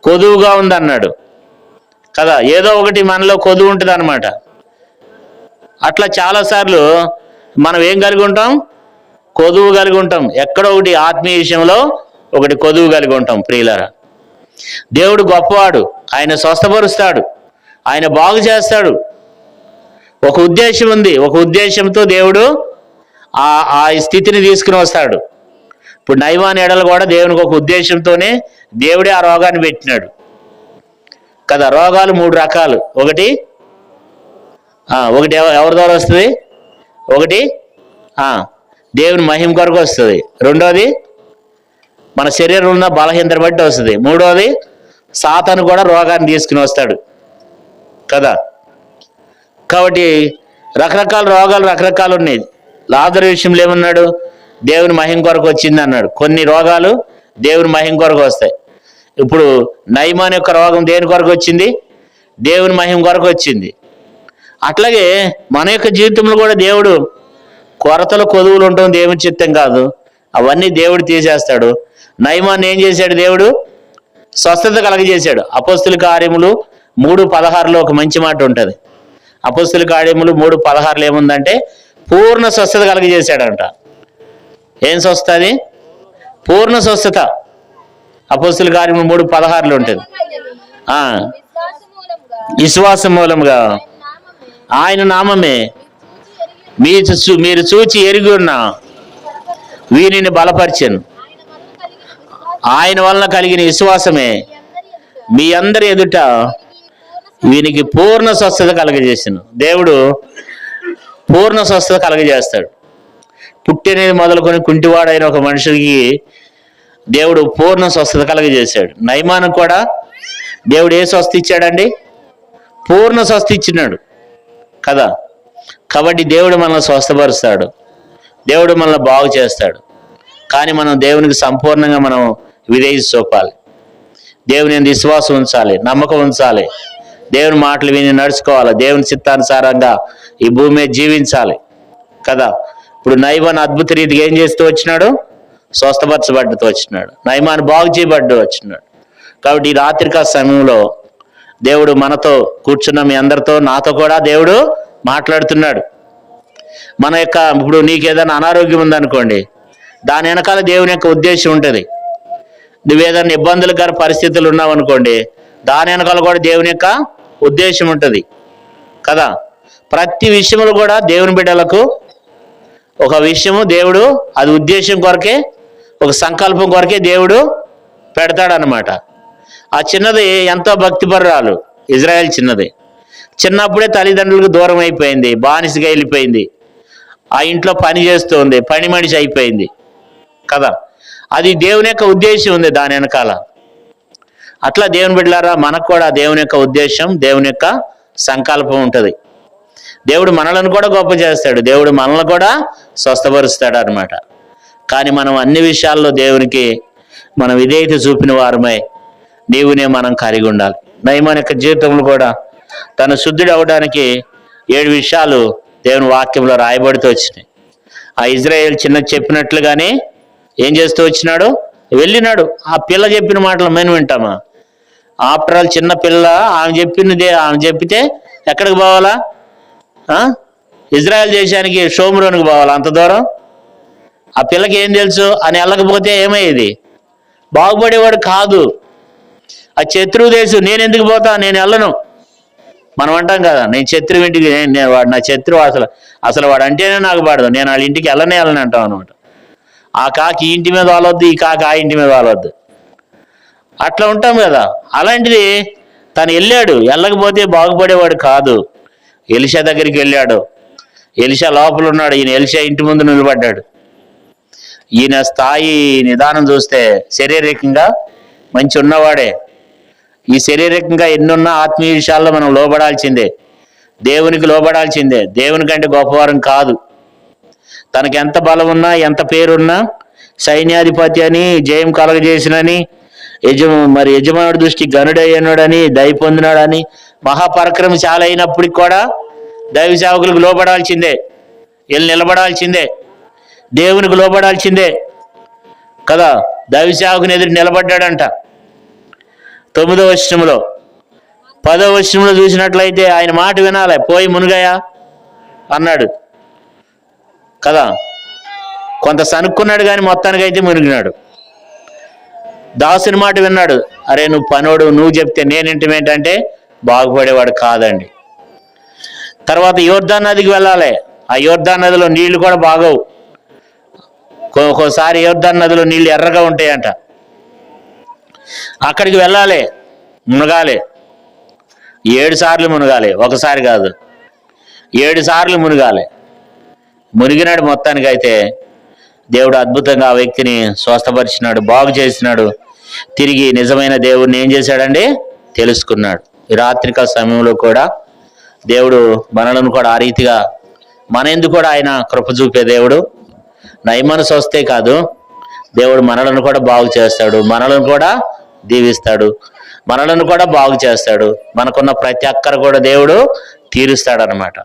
కొదువుగా ఉందన్నాడు కదా. ఏదో ఒకటి మనలో కొదువు ఉంటుంది అనమాట. అట్లా చాలాసార్లు మనం ఏం కలిగి ఉంటాం? కొదువు కలిగి ఉంటాం. ఎక్కడో ఒకటి ఆత్మీయ విషయంలో ఒకటి కొదువు కలిగి ఉంటాం. ప్రియులారా, దేవుడు గొప్పవాడు, ఆయన స్వస్థపరుస్తాడు, ఆయన బాగు చేస్తాడు. ఒక ఉద్దేశం ఉంది, ఒక ఉద్దేశంతో దేవుడు ఆ స్థితిని తీసుకుని వస్తాడు. ఇప్పుడు నయమాన్ ఎడలు కూడా దేవునికి ఒక ఉద్దేశంతోనే దేవుడే ఆ రోగాన్ని పెట్టినాడు కదా. రోగాలు 3 రకాలు. ఒకటి ఎవరి ద్వారా వస్తుంది? ఒకటి దేవుని మహిమ కొరకు వస్తుంది. రెండోది మన శరీరంలో ఉన్న బలహీనతను బట్టి వస్తుంది. మూడోది సాతాను కూడా రోగాన్ని తీసుకుని వస్తాడు కదా. కాబట్టి రకరకాల రోగాలు రకరకాలు ఉన్నాయి. లాజరు విషయంలో ఏమన్నాడు? దేవుని మహిమ కొరకు వచ్చింది అన్నాడు. కొన్ని రోగాలు దేవుని మహిమ కొరకు వస్తాయి. ఇప్పుడు నయమాన్ యొక్క రోగం దేని కొరకు వచ్చింది? దేవుని మహిమ కొరకు వచ్చింది. అట్లాగే మన యొక్క జీవితంలో కూడా దేవుడు కొరతలు కొదువులు ఉండడం దేవుని చిత్తం కాదు. అవన్నీ దేవుడు తీసేస్తాడు. నయమాన్ ఏం చేశాడు? దేవుడు స్వస్థత కలగజేశాడు. అపొస్తలుల కార్యములు 3:16 ఒక మంచి మాట ఉంటుంది. అపొస్తలుల కార్యములు 3:16 ఏముందంటే పూర్ణ స్వస్థత కలగజేశాడంట. ఏం స్వస్థత అది? పూర్ణ స్వస్థత. అపొస్తలుల కార్యములు 3:16 ఉంటుంది. విశ్వాసం మూలంగా ఆయన నామమే మీరు చూచి ఎరిగి ఉన్న వీరిని బలపరిచెను. ఆయన వలన కలిగిన విశ్వాసమే మీ అందరి ఎదుట వీనికి పూర్ణ స్వస్థత కలగజేసాను. దేవుడు పూర్ణ స్వస్థత కలగజేస్తాడు. పుట్టినది మొదలుకొని కుంటివాడైన ఒక మనిషికి దేవుడు పూర్ణ స్వస్థత కలగజేశాడు. నయమానికి కూడా దేవుడు ఏ స్వస్థ ఇచ్చాడండి? పూర్ణ స్వస్థ ఇచ్చినాడు కదా. కాబట్టి దేవుడు మనల్ని స్వస్థపరుస్తాడు, దేవుడు మనల్ని బాగు చేస్తాడు. కానీ మనం దేవునికి సంపూర్ణంగా మనం విధేయత చూపాలి. దేవుని యందు విశ్వాసం ఉంచాలి, నమ్మకం ఉంచాలి, దేవుని మాటలు విని నడుచుకోవాలి, దేవుని చిత్తానుసారంగా ఈ భూమి మీద జీవించాలి కదా. ఇప్పుడు నయమాన్ అద్భుత రీతిగా ఏం చేస్తూ వచ్చినాడు? స్వస్థపరచబడ్డతో వచ్చినాడు. నయమాన్ బాగు చేయబడ్డ వచ్చినాడు. కాబట్టి ఈ రాత్రికాల సమయంలో దేవుడు మనతో కూర్చున్న మీ అందరితో, నాతో కూడా దేవుడు మాట్లాడుతున్నాడు. మన యొక్క ఇప్పుడు నీకు ఏదైనా అనారోగ్యం ఉందనుకోండి, దాని వెనకాల దేవుని యొక్క ఉద్దేశం ఉంటుంది. నువ్వేదైనా ఇబ్బందులకర పరిస్థితులు ఉన్నావు అనుకోండి, దాని వెనకాల కూడా దేవుని యొక్క ఉద్దేశం ఉంటుంది కదా. ప్రతి విషయంలో కూడా దేవుని బిడ్డలకు ఒక విషయము దేవుడు అది ఉద్దేశం కొరకే, ఒక సంకల్పం కొరకే దేవుడు పెడతాడనమాట. ఆ చిన్నది ఎంతో భక్తిపరురాలు, ఇజ్రాయెల్ చిన్నది. చిన్నప్పుడే తల్లిదండ్రులకు దూరం అయిపోయింది, బానిసగా వెళ్ళిపోయింది, ఆ ఇంట్లో పని చేస్తుంది, పని మనిషి అయిపోయింది కదా. అది దేవుని యొక్క ఉద్దేశం ఉంది దాని వెనకాల. అట్లా దేవుని బిడ్డలారా, మనకు కూడా దేవుని యొక్క ఉద్దేశం, దేవుని యొక్క సంకల్పం ఉంటుంది. దేవుడు మనలను కూడా గొప్ప చేస్తాడు, దేవుడు మనల్ని కూడా స్వస్థపరుస్తాడు అనమాట. కానీ మనం అన్ని విషయాల్లో దేవునికి మనం విధేయత చూపిన వారమై నీవునే మనం కలిగి ఉండాలి. నయమాన్ యొక్క జీవితంలో కూడా తను శుద్ధుడు అవడానికి 7 విషయాలు దేవుని వాక్యంలో రాయబడుతూ వచ్చినాయి. ఆ ఇజ్రాయేల్ చిన్న చెప్పినట్లుగానే ఏం చేస్తూ వచ్చినాడు? వెళ్ళినాడు. ఆ పిల్ల చెప్పిన మాటలు మేము వింటామా? ఆఫ్టర్ ఆల్ చిన్న పిల్ల, ఆమె చెప్పితే ఎక్కడికి పోవాలా? ఇజ్రాయెల్ దేశానికి, షోమ్రోన్కి పోవాలా అంత దూరం? ఆ పిల్లకి ఏం తెలుసు అని వెళ్ళకపోతే ఏమయ్యేది? బాగుపడేవాడు కాదు. ఆ శత్రువు దేశం, నేను ఎందుకు పోతా, నేను వెళ్ళను. మనం అంటాం కదా, నేను శత్రువు ఇంటికి, వాడు నా శత్రువు, అసలు వాడు అంటేనే నాకు పడదు, నేను వాళ్ళ ఇంటికి వెళ్ళనే అంటాం అనమాట. ఆ కాకి ఈ ఇంటి మీద వాలొద్దు, ఈ కాకి ఆ ఇంటి మీద వాలొద్దు, అట్లా ఉంటాం కదా. అలాంటిది తను వెళ్ళాడు, వెళ్ళకపోతే బాగుపడేవాడు కాదు. ఎలీషా దగ్గరికి వెళ్ళాడు, ఎలీషా లోపల ఉన్నాడు, ఈయన ఎలీషా ఇంటి ముందు నిలబడ్డాడు. ఈయన స్థాయి నిదానం చూస్తే శారీరకంగా మంచి ఉన్నవాడే. ఈ శారీరకంగా ఎన్నున్నా ఆత్మీయ విషయాల్లో మనం లోబడాల్సిందే. దేవునికి లోబడాల్సిందే. దేవుని కంటే గొప్పవారం కాదు. తనకి ఎంత బలం ఉన్నా, ఎంత పేరున్నా, సైన్యాధిపతి అని, జయం కలగజేసినని, యజమానుడి దృష్టి గనుడయ్యనుడని, దయ పొందినాడని, మహాపరాక్రమశాలి అయినప్పటికి కూడా దైవ సేవకులకు లోబడాల్సిందే, వీళ్ళు నిలబడాల్సిందే, దేవునికి లోబడాల్సిందే కదా. దైవ సేవకుని ఎదురు నిలబడ్డాడంట 9వ వచనంలో. 10వ వచనంలో చూసినట్లయితే ఆయన మాట వినాలి, పోయి మునుగయా అన్నాడు కదా. కొంత సనుక్కున్నాడు కానీ మొత్తానికైతే మునిగినాడు. దాసుని మాట విన్నాడు. అరే నువ్వు పనోడు, నువ్వు చెప్తే నేనేంటంటే బాగుపడేవాడు కాదండి. తర్వాత యోర్దాను నదికి వెళ్ళాలి. ఆ యోర్దాను నదిలో నీళ్లు కూడా బాగోవు. ఒక్కోసారి యోర్దాను నదిలో నీళ్లు ఎర్రగా ఉంటాయంట. అక్కడికి వెళ్ళాలి, మునగాలి. 7 సార్లు మునగాలి, ఒకసారి కాదు, 7 సార్లు మునగాలి. మునిగినాడు. మొత్తానికైతే దేవుడు అద్భుతంగా ఆ వ్యక్తిని స్వస్థపరిచినాడు, బాగు చేసినాడు. తిరిగి నిజమైన దేవుడిని ఏం చేశాడండి? తెలుసుకున్నాడు. ఈ రాత్రికాల సమయంలో కూడా దేవుడు మనలను కూడా ఆ రీతిగా మన ఎందుకు కూడా ఆయన కృప చూపే దేవుడు. నయమాను స్వస్థే కాదు, దేవుడు మనలను కూడా బాగు చేస్తాడు, మనలను కూడా దీవిస్తాడు, మనలను కూడా బాగు చేస్తాడు. మనకున్న ప్రతి అక్కర కూడా దేవుడు తీరుస్తాడు అన్నమాట.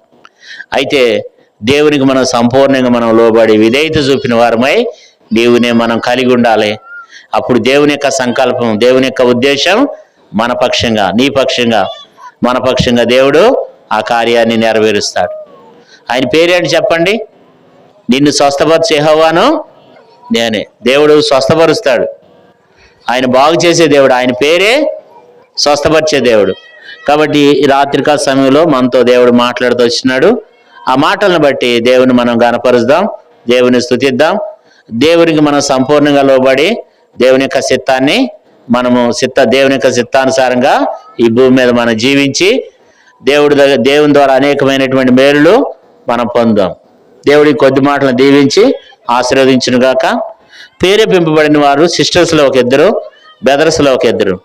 అయితే దేవునికి మనం సంపూర్ణంగా మనం లోబడి విధేయత చూపిన వారమై దేవునే మనం కలిగి ఉండాలి. అప్పుడు దేవుని యొక్క సంకల్పం, దేవుని యొక్క ఉద్దేశం మన పక్షంగా, నీ పక్షంగా, మన పక్షంగా దేవుడు ఆ కార్యాన్ని నెరవేరుస్తాడు. ఆయన పేరేంటి చెప్పండి? నిన్ను స్వస్థపరిచే యెహోవాను నేనే. దేవుడు స్వస్థపరుస్తాడు, ఆయన బాగు చేసే దేవుడు, ఆయన పేరే స్వస్థపరిచే దేవుడు. కాబట్టి ఈ రాత్రికాల సమయంలో మనతో దేవుడు మాట్లాడుతూ వచ్చినాడు. ఆ మాటలను బట్టి దేవుని మనం గణపరుద్దాం, దేవుని స్తుతిద్దాం. దేవునికి మనం సంపూర్ణంగా లోబడి దేవుని యొక్క చిత్తాన్ని దేవుని యొక్క చిత్తానుసారంగా ఈ భూమి మీద మనం జీవించి దేవుని ద్వారా అనేకమైనటువంటి మేలులు మనం పొందాం. దేవుడి కొద్ది మాటలను దీవించి ఆశీర్వదించును గాక. ప్రేరేపింపబడిన వారు సిస్టర్స్లో ఒక 2, బ్రదర్స్లో ఒక 2.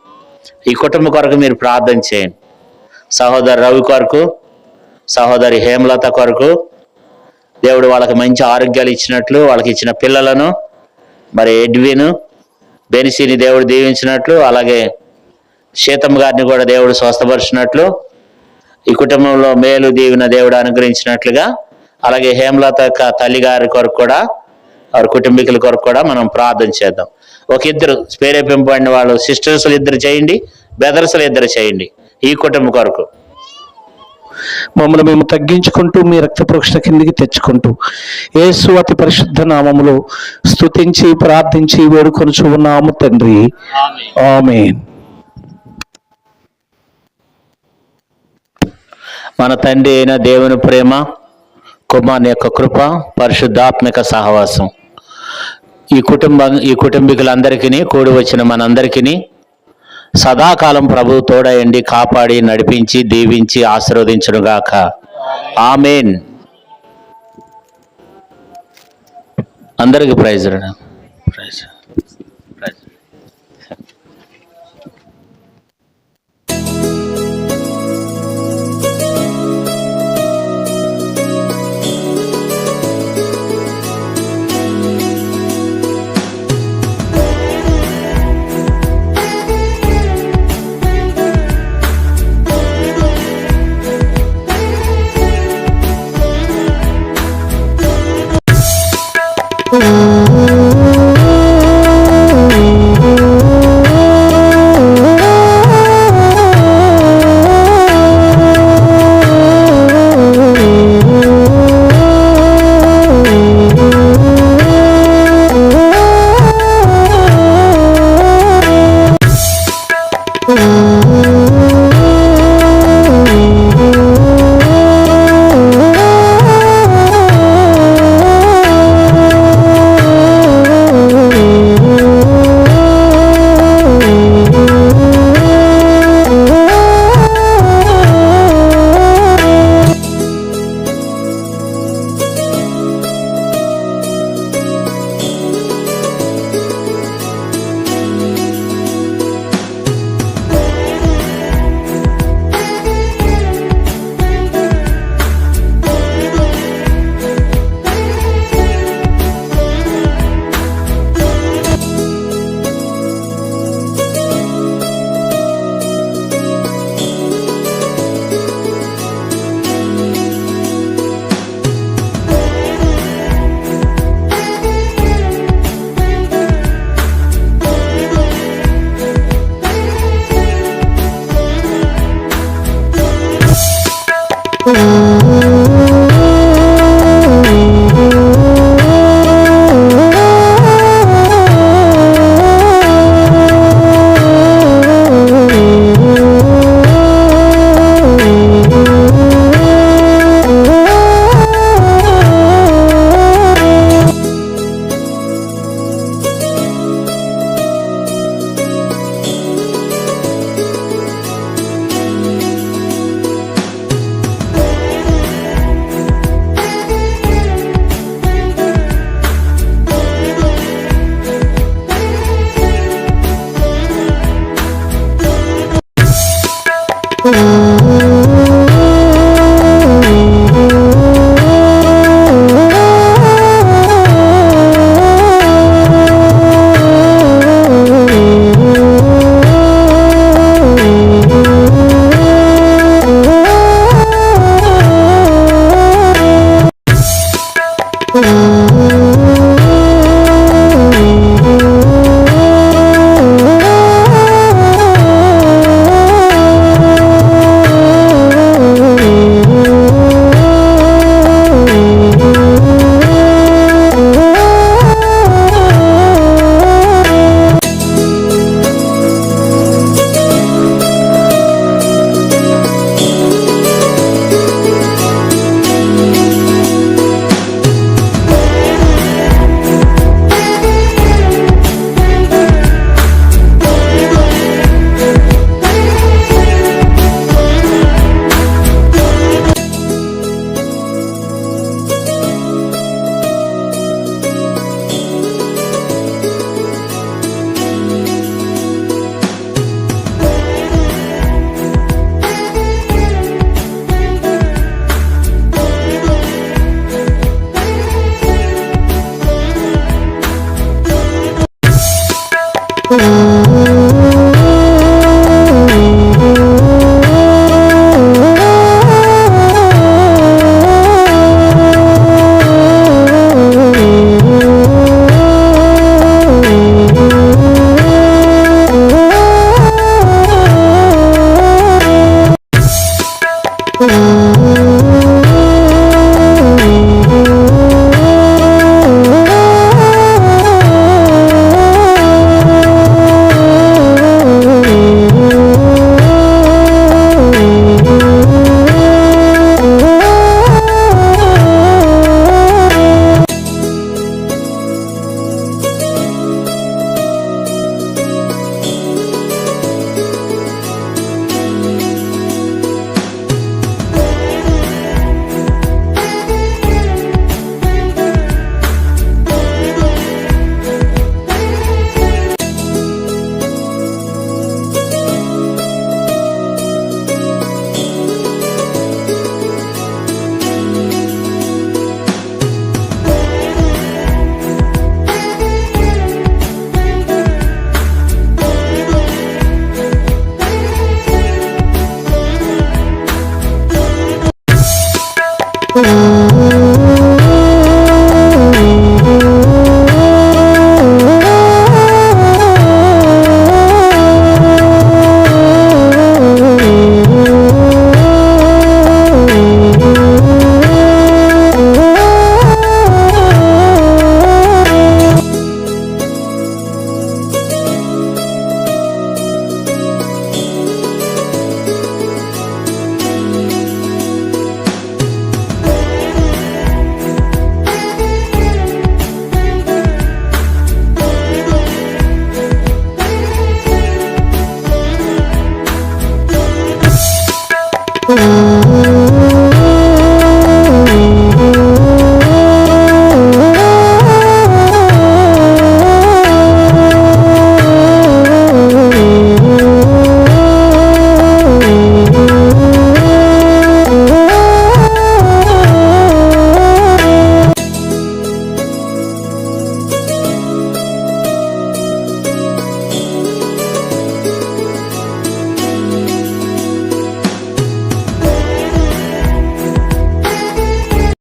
ఈ కుటుంబం కొరకు మీరు ప్రార్థన చేయండి. సహోదరు రవి కొరకు, సహోదరి హేమలత కొరకు దేవుడు వాళ్ళకి మంచి ఆరోగ్యాలు ఇచ్చినట్లు, వాళ్ళకి ఇచ్చిన పిల్లలను, మరి ఎడ్విన్ బెనిసిని దేవుడు దీవించినట్లు, అలాగే సీతమ్మ గారిని కూడా దేవుడు స్వస్థపరిచినట్లు, ఈ కుటుంబంలో మేలు దీవిన దేవుడు అనుగ్రహించినట్లుగా, అలాగే హేమలత యొక్క తల్లి గారి కొరకు కూడా, వారి కుటుంబీకుల కొరకు కూడా మనం ప్రార్థన చేద్దాం. ఒక 2 ప్రేరేపింపబడిన వాళ్ళు సిస్టర్స్లు 2 చేయండి, బ్రదర్స్లు 2 చేయండి ఈ కుటుంబం కొరకు. మమ్మల్ని మేము తగ్గించుకుంటూ మీ రక్త ప్రోక్షణ కిందికి తెచ్చుకుంటూ యేసు అతి పరిశుద్ధ నామములో స్తుతించి ప్రార్థించి వేడుకొనుచు ఉన్నాము తండ్రి, ఆమేన్. మన తండ్రి అయిన దేవుని ప్రేమ, కుమారుని యొక్క కృప, పరిశుద్ధాత్మిక సహవాసం ఈ కుటుంబీకులందరికీ, కూడి వచ్చిన మనందరికీ సదాకాలం ప్రభు తోడయండి, కాపాడి, నడిపించి, దీవించి ఆశీర్వదించునుగాక. ఆమేన్. అందరికీ ప్రైజ్. ఆమేన్.